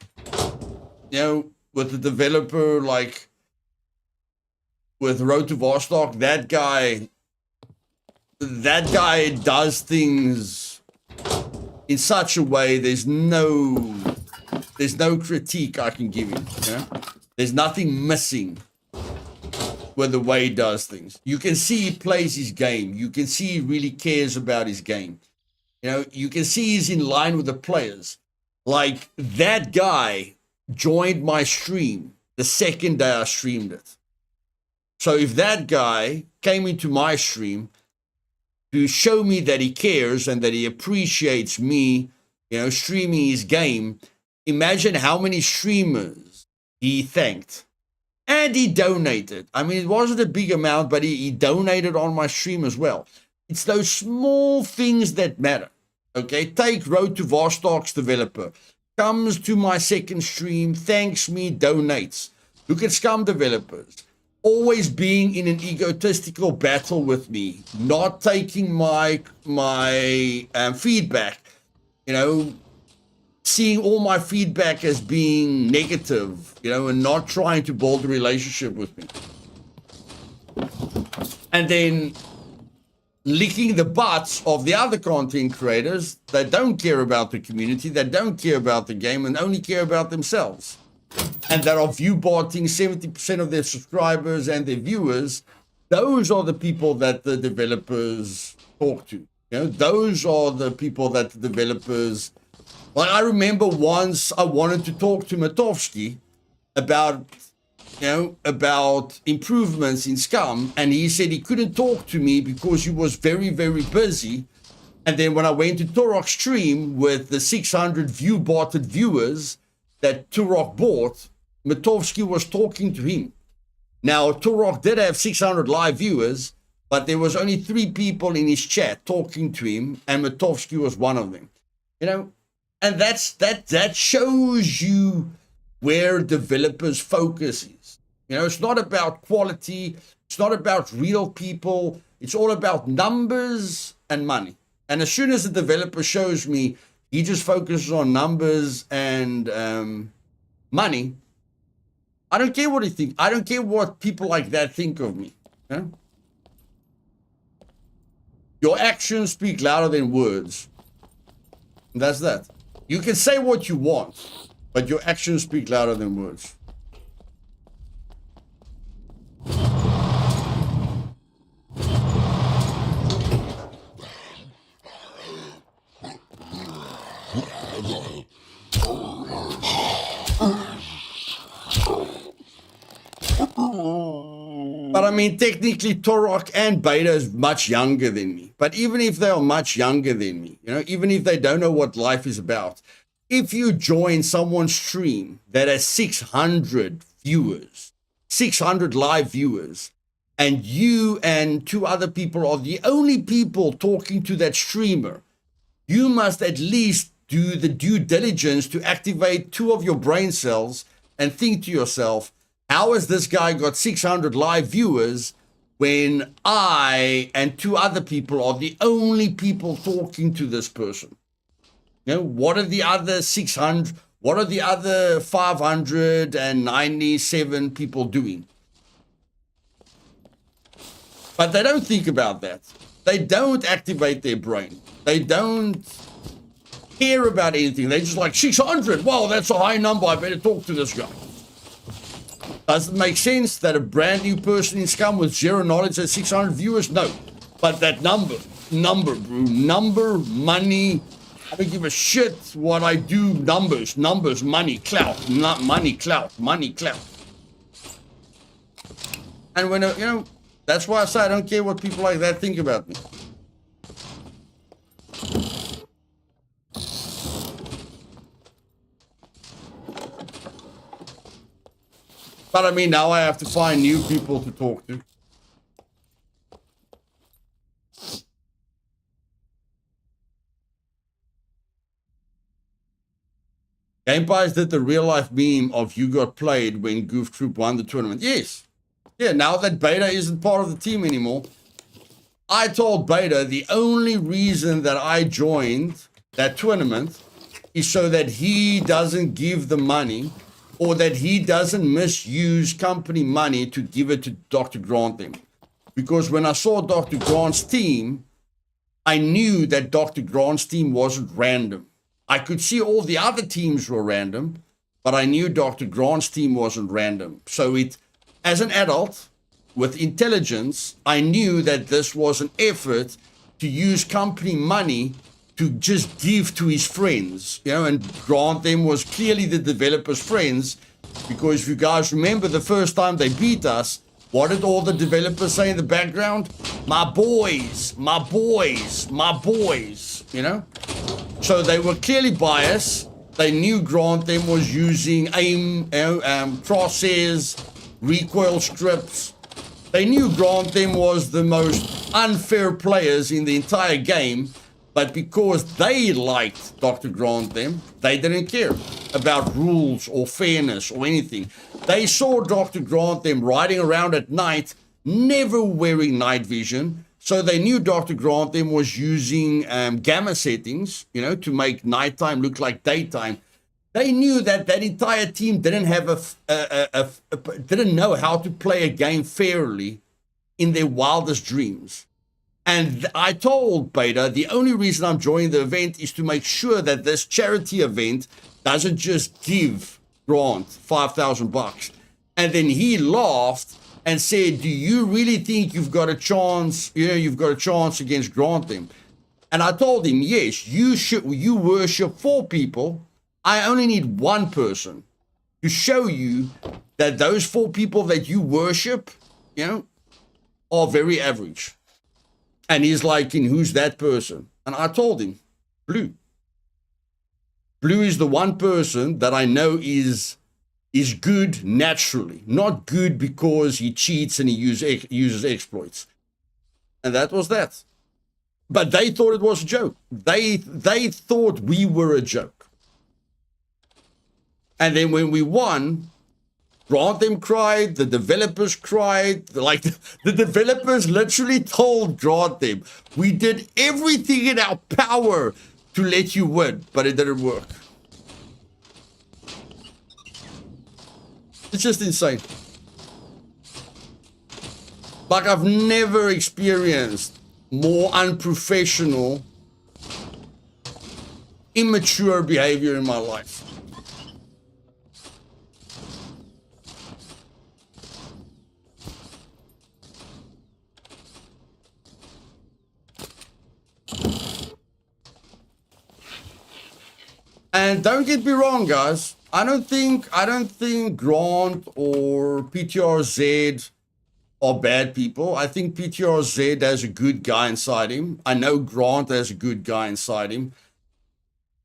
you know, like with Road to Vostok, that guy does things in such a way there's no critique I can give him, you know? There's nothing missing with the way he does things. You can see he plays his game. You can see he really cares about his game. You know, you can see he's in line with the players. Like, that guy joined my stream the second day I streamed it. So if that guy came into my stream to show me that he cares and that he appreciates me, you know, streaming his game, imagine how many streamers he thanked. And he donated. I mean, it wasn't a big amount, but he donated on my stream as well. It's those small things that matter. Okay, take Road to Vostok's developer. Comes to my second stream, thanks me, donates. Look at Scum developers. Always being in an egotistical battle with me, not taking my feedback, you know, seeing all my feedback as being negative, you know, and not trying to build a relationship with me. And then licking the butts of the other content creators that don't care about the community, that don't care about the game, and only care about themselves. And that are view-botting 70% of their subscribers and their viewers. Those are the people that the developers talk to. You know, those are the people that the developers... Like, I remember once I wanted to talk to Matovsky about, you know, about improvements in Scum, and he said he couldn't talk to me because he was very, very busy. And then when I went to Turok's stream with the 600 view-botted viewers that Turok bought, Matovsky was talking to him. Now, Turok did have 600 live viewers, but there was only 3 people in his chat talking to him, and Matovsky was one of them. You know, and that shows you where developers' focus is. You know, it's not about quality, it's not about real people, it's all about numbers and money. And as soon as the developer shows me he just focuses on numbers and money, I don't care what he thinks. I don't care what people like that think of me. You know? Your actions speak louder than words. And that's that. You can say what you want, but your actions speak louder than words. But I mean, technically, Torok and Beta is much younger than me. But even if they are much younger than me, you know, even if they don't know what life is about, if you join someone's stream that has 600 viewers, 600 live viewers, and you and 2 other people are the only people talking to that streamer, you must at least do the due diligence to activate 2 of your brain cells and think to yourself, how has this guy got 600 live viewers when I and 2 other people are the only people talking to this person? You know, what are the other 600, what are the other 597 people doing? But they don't think about that. They don't activate their brain. They don't care about anything. They're just like, 600, wow, that's a high number. I better talk to this guy. Does it make sense that a brand new person in Scum with 0 knowledge has 600 viewers? No. But that number, money, I don't give a shit what I do. Numbers, money, clout, money, clout. And when, you know, that's why I say I don't care what people like that think about me. But I mean, now I have to find new people to talk to. Gamepires did the real life meme of you got played when Goof Troop won the tournament. Yes. Yeah, now that Beta isn't part of the team anymore, I told Beta the only reason that I joined that tournament is so that he doesn't give the money, or that he doesn't misuse company money to give it to Dr. Grant them. Because when I saw Dr. Grant's team, I knew that Dr. Grant's team wasn't random. I could see all the other teams were random, but I knew Dr. Grant's team wasn't random. So as an adult with intelligence, I knew that this was an effort to use company money to just give to his friends, you know, and Grant them was clearly the developers' friends, because if you guys remember the first time they beat us, what did all the developers say in the background? My boys, you know? So they were clearly biased. They knew Grant them was using aim, crosshairs, recoil strips. They knew Grant them was the most unfair players in the entire game. But because they liked Dr. Grant them, they didn't care about rules or fairness or anything. They saw Dr. Grant them riding around at night, never wearing night vision. So they knew Dr. Grant them was using gamma settings, you know, to make nighttime look like daytime. They knew that that entire team didn't have didn't know how to play a game fairly in their wildest dreams. And I told Beta, the only reason I'm joining the event is to make sure that this charity event doesn't just give Grant $5,000. And then he laughed and said, do you really think you've got a chance, you know, you've got a chance against Grant them? And I told him, yes, you worship 4 people. I only need 1 person to show you that those 4 people that you worship, you know, are very average. And he's like, and who's that person? And I told him, Blue. Blue is the 1 person that I know is good naturally, not good because he cheats and he uses exploits. And that was that. But they thought it was a joke. They thought we were a joke. And then when we won, Grant them cried, the developers cried, like the developers literally told Grant them, we did everything in our power to let you win, but it didn't work. It's just insane. Like, I've never experienced more unprofessional, immature behavior in my life. And don't get me wrong, guys. I don't think Grant or PTRZ are bad people. I think PTRZ has a good guy inside him. I know Grant has a good guy inside him.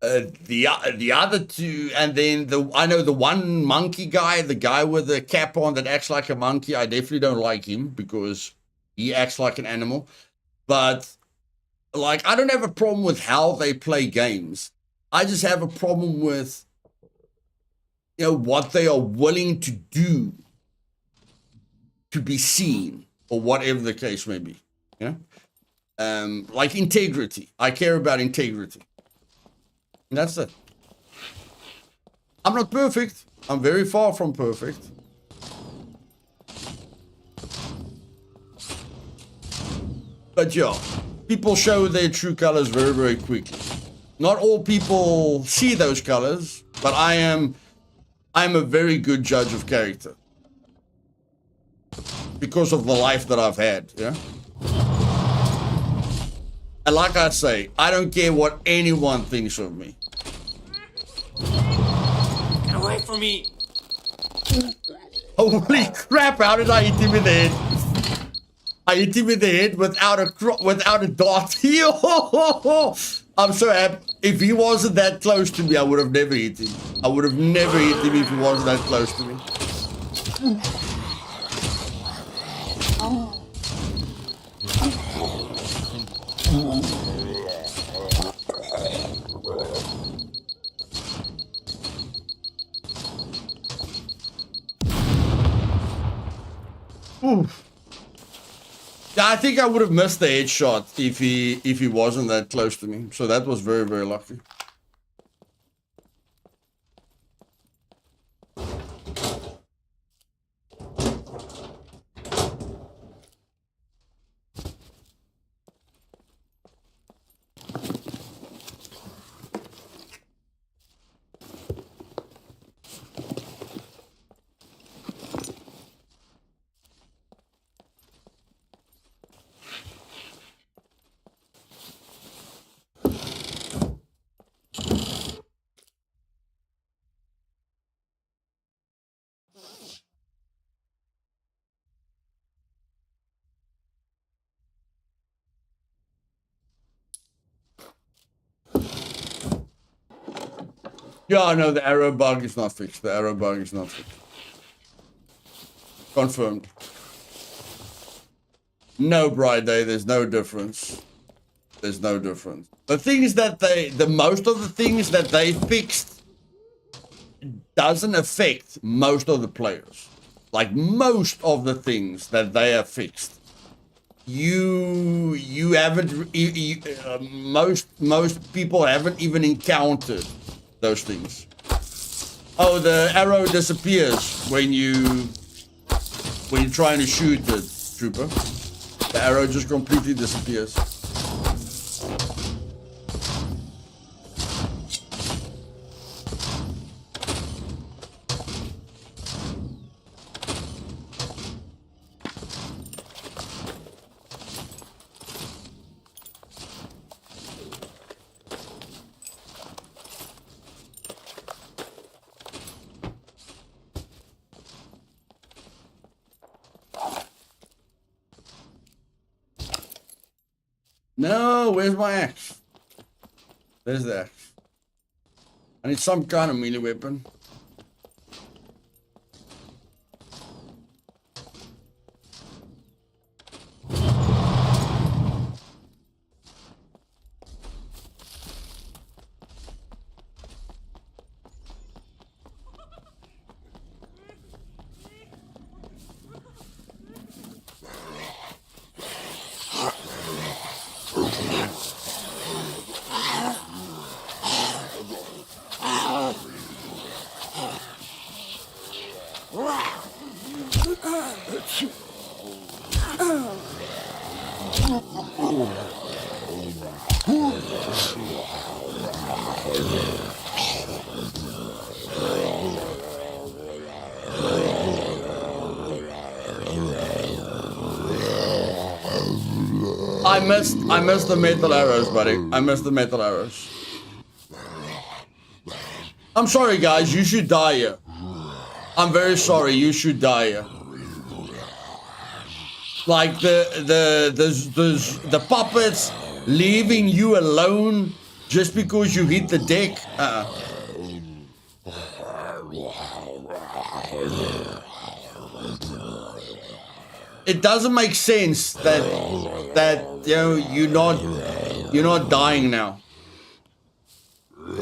The other two, and then I know the one monkey guy, the guy with the cap on that acts like a monkey. I definitely don't like him because he acts like an animal. But like, I don't have a problem with how they play games. I just have a problem with, you know, what they are willing to do to be seen, or whatever the case may be. Yeah, like integrity. I care about integrity. And that's it. I'm not perfect. I'm very far from perfect. But yeah, people show their true colors very, very quickly. Not all people see those colors, but I'm a very good judge of character. Because of the life that I've had, yeah? And like I say, I don't care what anyone thinks of me. Get away from me! Holy crap, how did I hit him in the head? I hit him in the head without a dart. Yo! I'm so happy. If he wasn't that close to me, I would have never hit him. I would have never hit him if he wasn't that close to me. Oof. Yeah, I think I would have missed the headshot if he wasn't that close to me. So that was very, very lucky. Yeah, I know the arrow bug is not fixed. The arrow bug is not fixed. Confirmed. No, Bright Day, there's no difference. There's no difference. The thing is that most of the things that they fixed doesn't affect most of the players. Like, most of the things that they have fixed, you haven't, most people haven't even encountered those things. Oh, the arrow disappears when you're trying to shoot the trooper. The arrow just completely disappears. No, where's my axe? There's the axe. I need some kind of melee weapon. I missed the metal arrows, buddy. I missed the metal arrows. I'm sorry, guys. You should die here. I'm very sorry. You should die here. Like the puppets leaving you alone just because you hit the deck. It doesn't make sense that you know you're not dying now.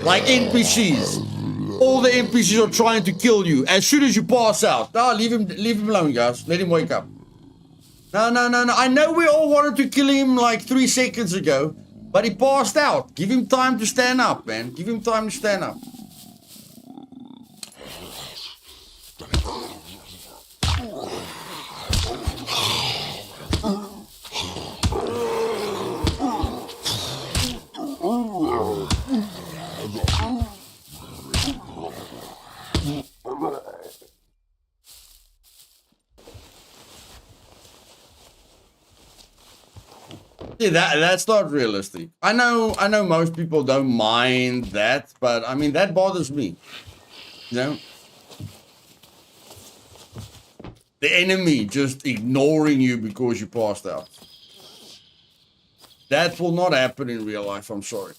Like NPCs. All the NPCs are trying to kill you as soon as you pass out. No, leave him alone, guys. Let him wake up. No. I know we all wanted to kill him like 3 seconds ago, but he passed out. Give him time to stand up, man. Give him time to stand up. Yeah, that's not realistic. I know most people don't mind that, but I mean that bothers me. You know? The enemy just ignoring you because you passed out. That will not happen in real life, I'm sorry.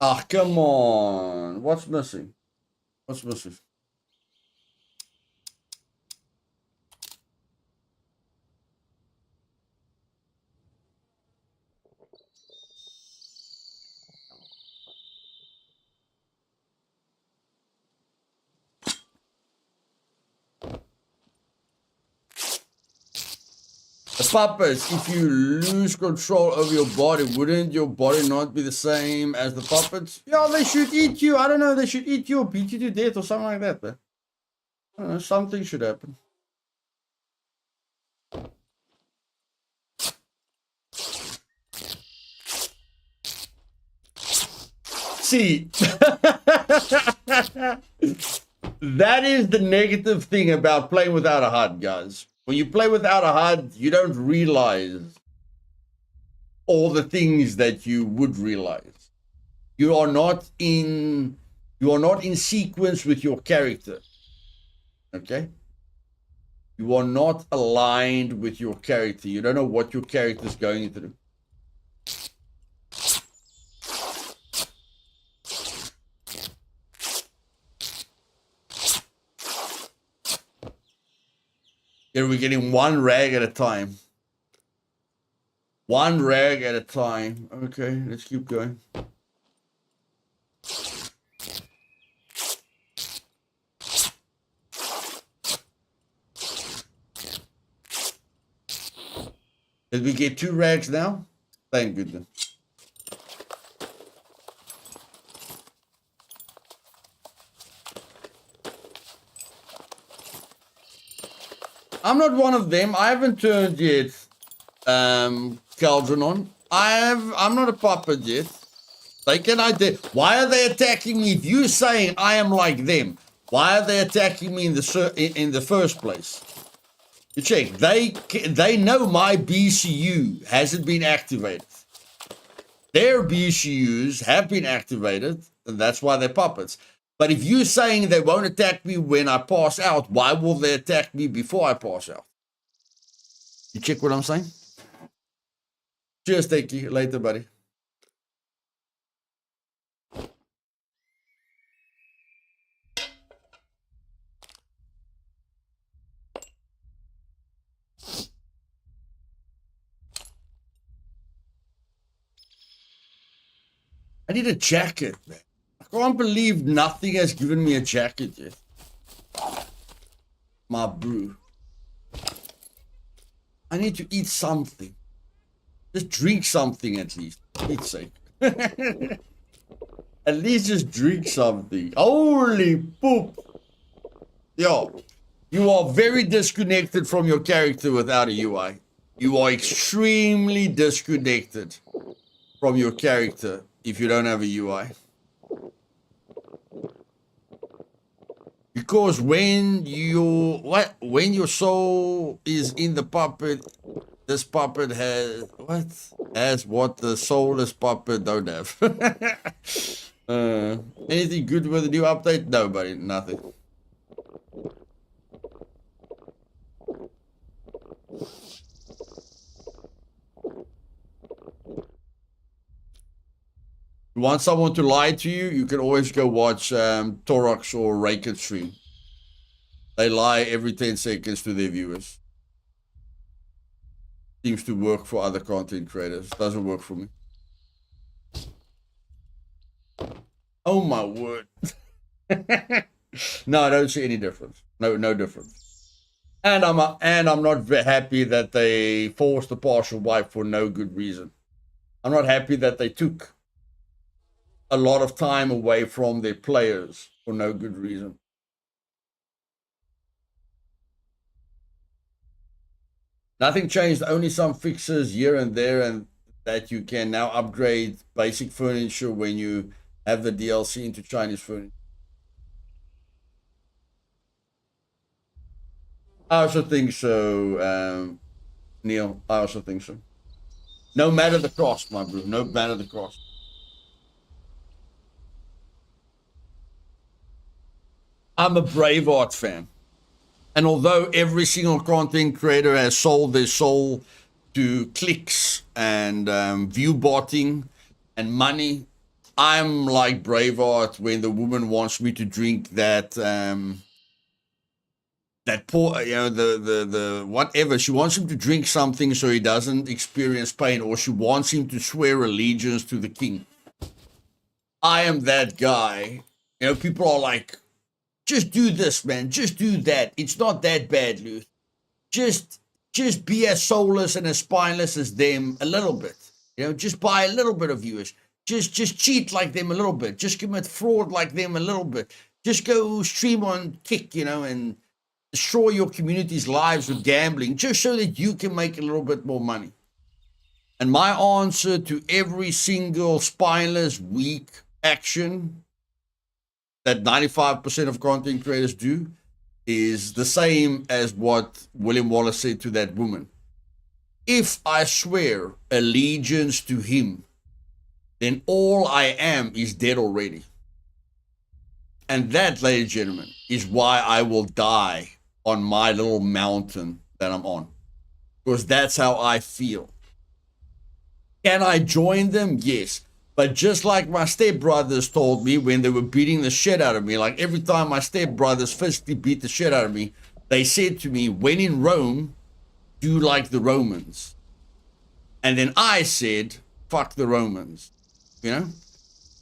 Ah, come on. What's missing? What's missing? The puppets, if you lose control over your body, wouldn't your body not be the same as the puppets? Yeah, they should eat you. I don't know. They should eat you or beat you to death or something like that. Man. I don't know. Something should happen. See, that is the negative thing about playing without a HUD, guys. When you play without a HUD, you don't realize all the things that you would realize. You are not in sequence with your character. Okay? You are not aligned with your character. You don't know what your character is going through. Here we're getting one rag at a time. One rag at a time. Okay, let's keep going. Did we get 2 rags now? Thank goodness. I'm not one of them. I haven't turned yet, Cauldron on. I'm not a puppet yet. Why are they attacking me? If you're saying I am like them, why are they attacking me in the first place? You check. They know my BCU hasn't been activated. Their BCUs have been activated, and that's why they're puppets. But if you're saying they won't attack me when I pass out, why will they attack me before I pass out? You check what I'm saying? Cheers, thank you. Later, buddy. I need a jacket, man. I can't believe nothing has given me a jacket yet. My brew. I need to eat something. Just drink something at least. Eat sake. At least just drink something. Holy poop. Yo, you are very disconnected from your character without a UI. You are extremely disconnected from your character if you don't have a UI. Because when your soul is in the puppet, This puppet has what? Has what the soulless puppet don't have. Anything good with the new update? No, buddy, nothing. You want someone to lie to you, you can always go watch Torox or Raken stream. They lie every 10 seconds to their viewers. Seems to work for other content creators. Doesn't work for me. Oh my word. No, I don't see any difference. No difference. And I'm not very happy that they forced a partial wipe for no good reason. I'm not happy that they took a lot of time away from their players for no good reason. Nothing changed, only some fixes here and there, and that you can now upgrade basic furniture when you have the DLC into Chinese furniture. I also think so, Neil. I also think so. No matter the cost, my bro. No matter the cost. I'm a Braveheart fan. And although every single content creator has sold their soul to clicks and view botting and money, I'm like Braveheart when the woman wants me to drink that poor, you know, the whatever. She wants him to drink something so he doesn't experience pain, or she wants him to swear allegiance to the king. I am that guy. You know, people are like, just do this, man. Just do that. It's not that bad, Luth. Just be as soulless and as spineless as them a little bit. You know, just buy a little bit of viewers. Just cheat like them a little bit. Just commit fraud like them a little bit. Just go stream on Kick, you know, and destroy your community's lives with gambling, just so that you can make a little bit more money. And my answer to every single spineless, weak action that 95% of content creators do is the same as what William Wallace said to that woman. If I swear allegiance to him, then all I am is dead already. And that, ladies and gentlemen, is why I will die on my little mountain that I'm on. Because that's how I feel. Can I join them? Yes. But just like my stepbrothers told me when they were beating the shit out of me, like every time my stepbrothers physically beat the shit out of me, they said to me, when in Rome, do like the Romans. And then I said, fuck the Romans, you know?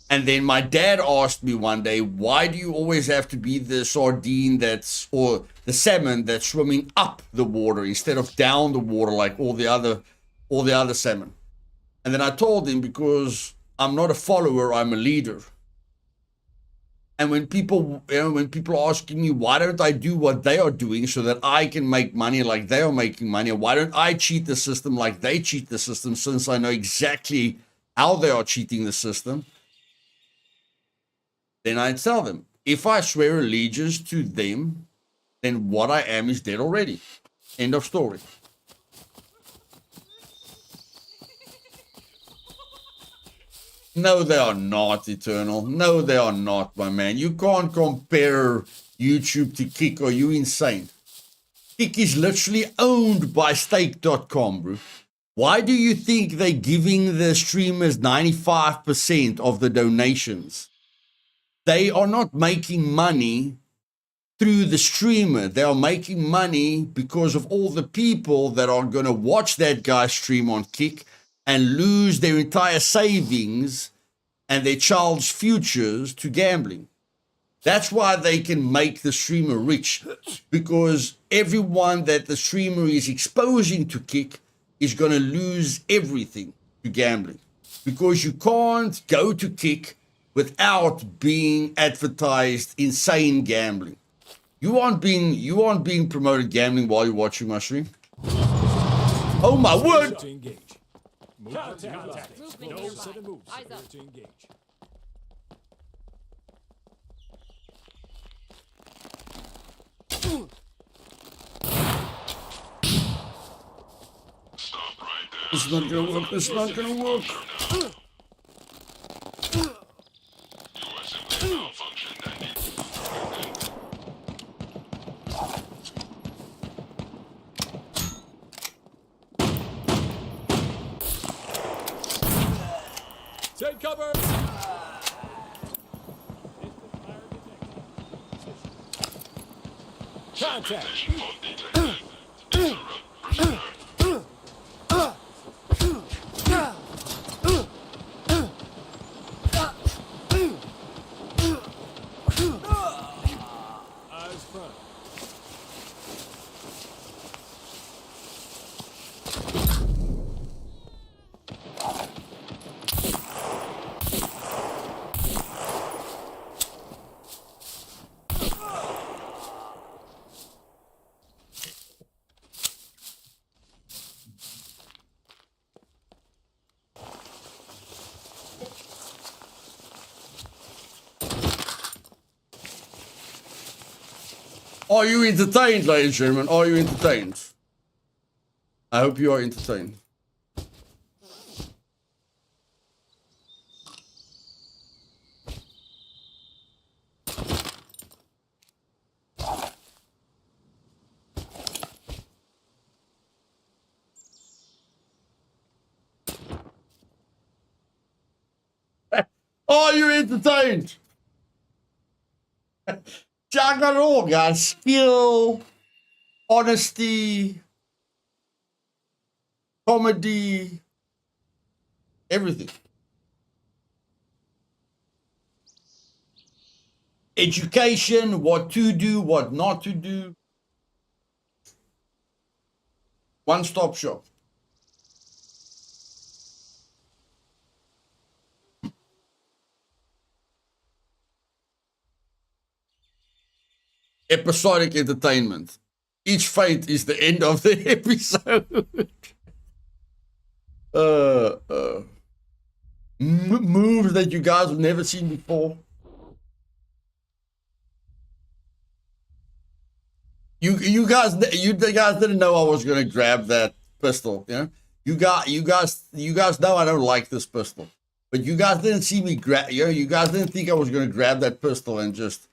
And then my dad asked me one day, why do you always have to be the sardine or the salmon that's swimming up the water instead of down the water like all the other salmon? And then I told him, because I'm not a follower, I'm a leader. And when people are asking me, why don't I do what they are doing so that I can make money like they are making money? Why don't I cheat the system like they cheat the system, since I know exactly how they are cheating the system? Then I tell them, if I swear allegiance to them, then what I am is dead already. End of story. No, they are not, Eternal. No, they are not, my man. You can't compare YouTube to Kick. Are you insane? Kick is literally owned by stake.com, bro. Why do you think they're giving the streamers 95% of the donations? They are not making money through the streamer. They are making money because of all the people that are going to watch that guy stream on Kick and lose their entire savings and their child's futures to gambling. That's why they can make the streamer rich, because everyone that the streamer is exposing to Kick is going to lose everything to gambling, because you can't go to Kick without being advertised insane gambling. You aren't being promoted gambling while you're watching my stream. Oh my word! This is not gonna work. This is not gonna work. Take cover! Contact! Eyes front. Are you entertained, ladies and gentlemen? Are you entertained? I hope you are entertained. Are you entertained? Jack got it all, guys. Skill, honesty, comedy, everything. Education, what to do, what not to do. One-stop shop. Episodic entertainment. Each fight is the end of the episode. Moves that you guys have never seen before. You guys didn't know I was gonna grab that pistol. Yeah, you guys know I don't like this pistol, but you guys didn't see me grab. You guys didn't think I was gonna grab that pistol and just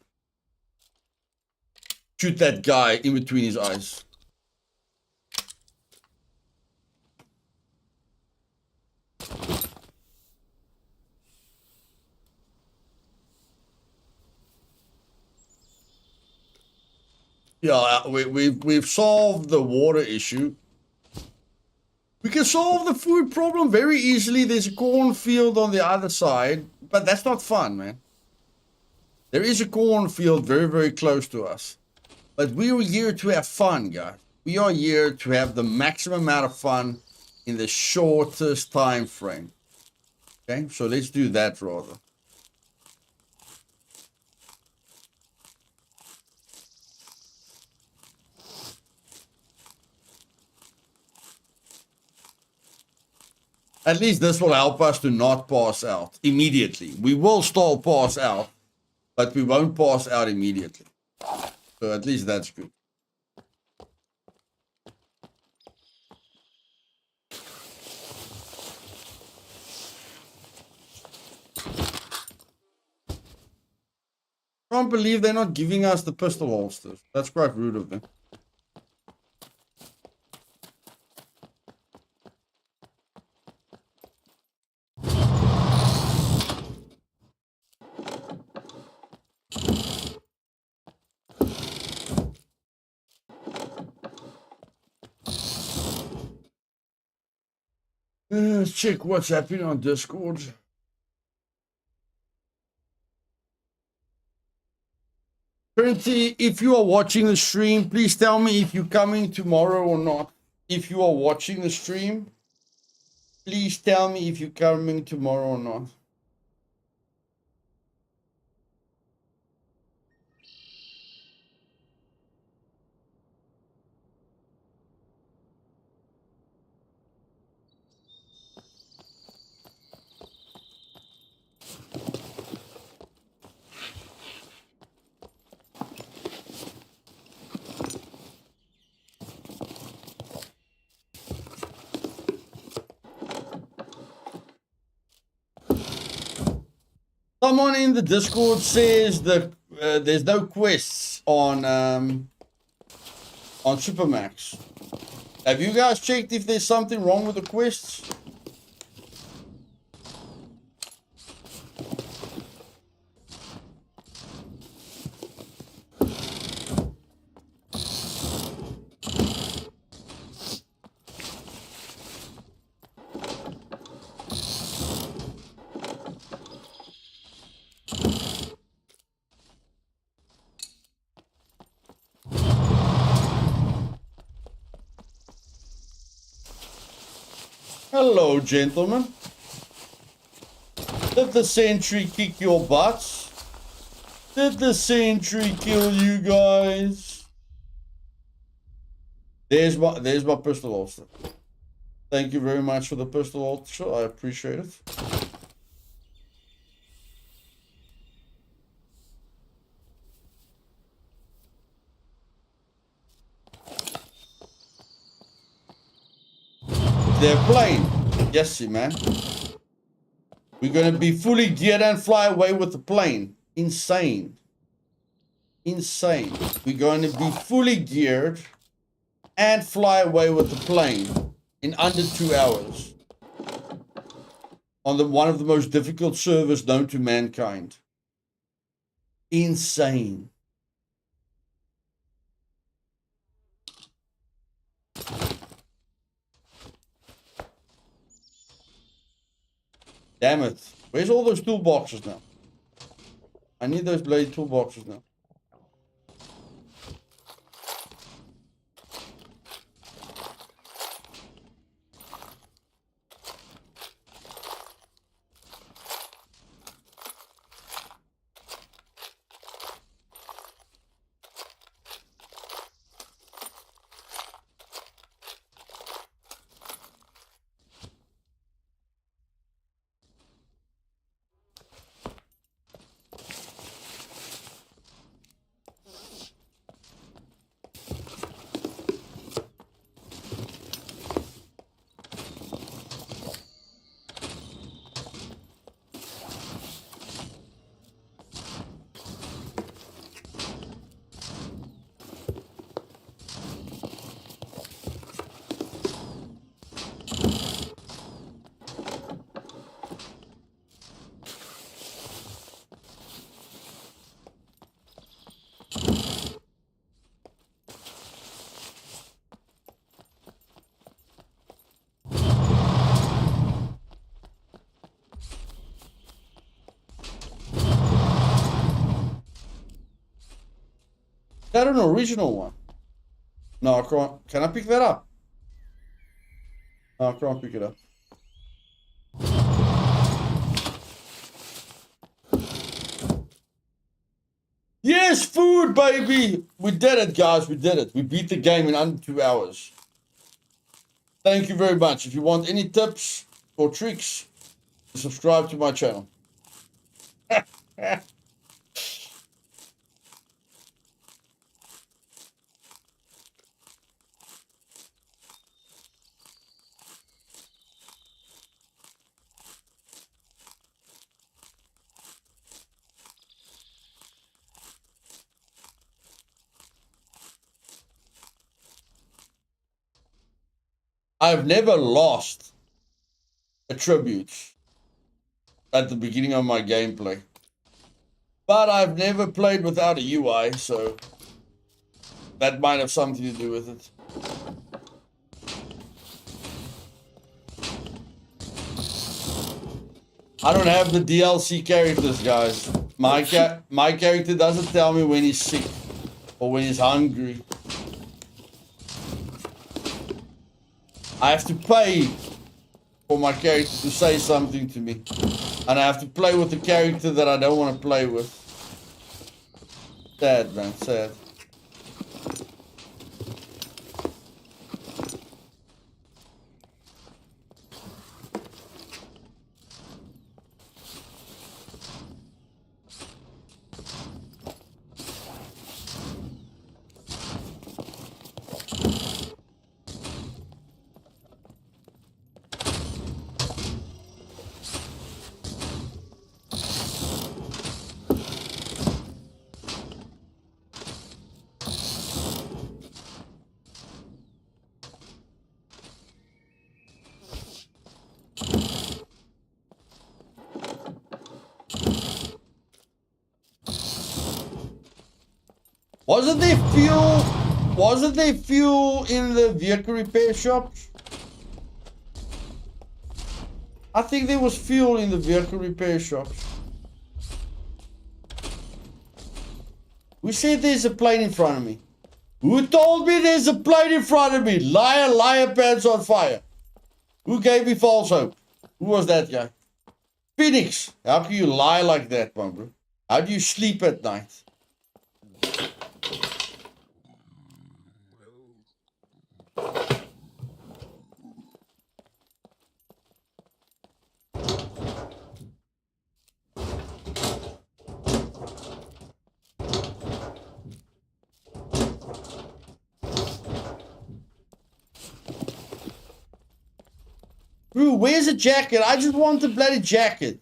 shoot that guy in between his eyes. Yeah, we've solved the water issue. We can solve the food problem very easily. There's a cornfield on the other side, but that's not fun, man. There is a cornfield very, very close to us. But we are here to have fun, guys. We are here to have the maximum amount of fun in the shortest time frame. Okay, so let's do that rather. At least this will help us to not pass out immediately. We will still pass out, but we won't pass out immediately. So at least that's good. I can't believe they're not giving us the pistol holsters. That's quite rude of them. Let's check what's happening on Discord. Currently, if you are watching the stream, please tell me if you're coming tomorrow or not. If you are watching the stream, please tell me if you're coming tomorrow or not. Someone in the Discord says that there's no quests on Supermax. Have you guys checked if there's something wrong with the quests? Hello, gentlemen. Did the sentry kick your butts? Did the sentry kill you guys? There's my pistol holster. Thank you very much for the pistol holster. I appreciate it. They're playing. Yes, man. We're going to be fully geared and fly away with the plane. Insane. Insane. We're going to be fully geared and fly away with the plane in under 2 hours. On one of the most difficult servers known to mankind. Insane. Damn it. Where's all those toolboxes now? I need those blade toolboxes now. Is that an original one? No, I can't. Can I pick that up? No, I can't pick it up. Yes, food, baby! We did it, guys. We did it. We beat the game in under 2 hours. Thank you very much. If you want any tips or tricks, subscribe to my channel. I've never lost attributes at the beginning of my gameplay. But I've never played without a UI, so that might have something to do with it. I don't have the DLC characters, guys. My character doesn't tell me when he's sick or when he's hungry. I have to pay for my character to say something to me. And I have to play with the character that I don't want to play with. Sad, man, sad. Wasn't there fuel? Wasn't there fuel in the vehicle repair shops? I think there was fuel in the vehicle repair shops. Who said there's a plane in front of me? Who told me there's a plane in front of me? Liar, liar, pants on fire. Who gave me false hope? Who was that guy? Phoenix. How can you lie like that, man, bro? How do you sleep at night? Bro, where's the jacket? I just want the bloody jacket.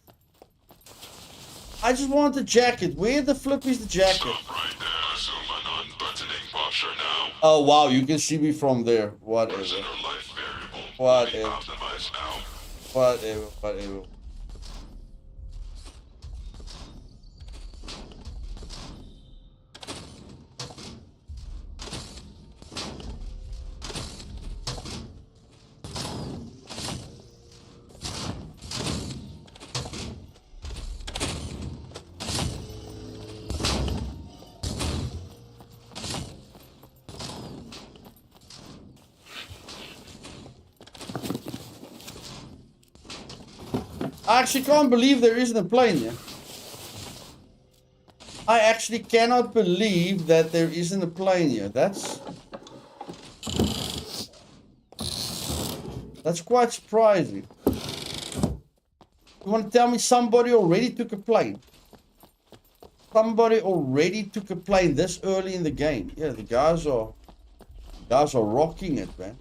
I just want the jacket. Where the flip is the jacket? Stop right there. Assume an unbuttoning posture now. Oh, wow. You can see me from there. Whatever. Prisoner life variable. Whatever. Optimized now. Whatever. Whatever. I actually can't believe there isn't a plane there. I actually cannot believe that there isn't a plane here. That's quite surprising. You want to tell me somebody already took a plane? Somebody already took a plane this early in the game. Yeah, the guys are rocking it, man.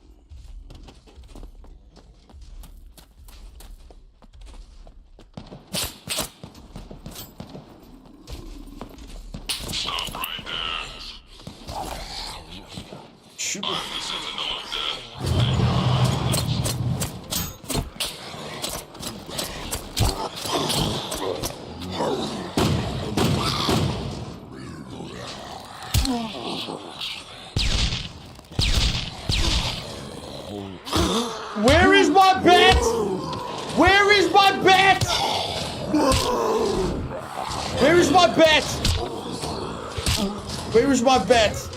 Stop right there. Shoot. This is an order. Where is my bat? Where is my bat? Where is my bat? Where is my bat?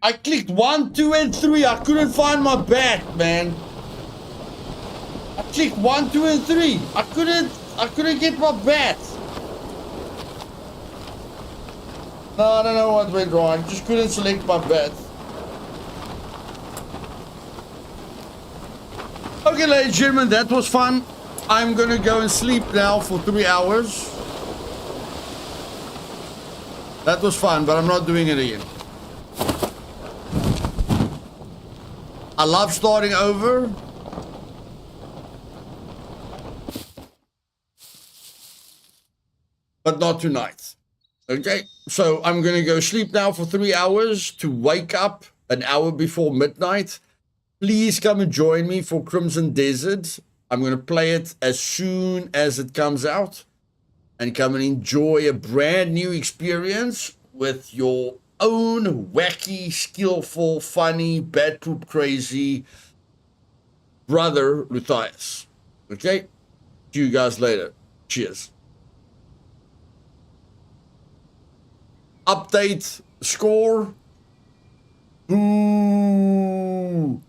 I clicked 1, 2, and 3. I couldn't find my bat, man. I clicked 1, 2, and 3. I couldn't get my bat. No, I don't know what went wrong. I just couldn't select my bat. Okay, ladies and gentlemen, that was fun. I'm gonna go and sleep now for 3 hours. That was fun, but I'm not doing it again. I love starting over. But not tonight. Okay, so I'm gonna go sleep now for 3 hours to wake up an hour before midnight. Please come and join me for Crimson Desert. I'm gonna play it as soon as it comes out. And come and enjoy a brand new experience with your own wacky, skillful, funny, bad poop crazy brother Luthais. Okay? See you guys later. Cheers. Update score. Ooh.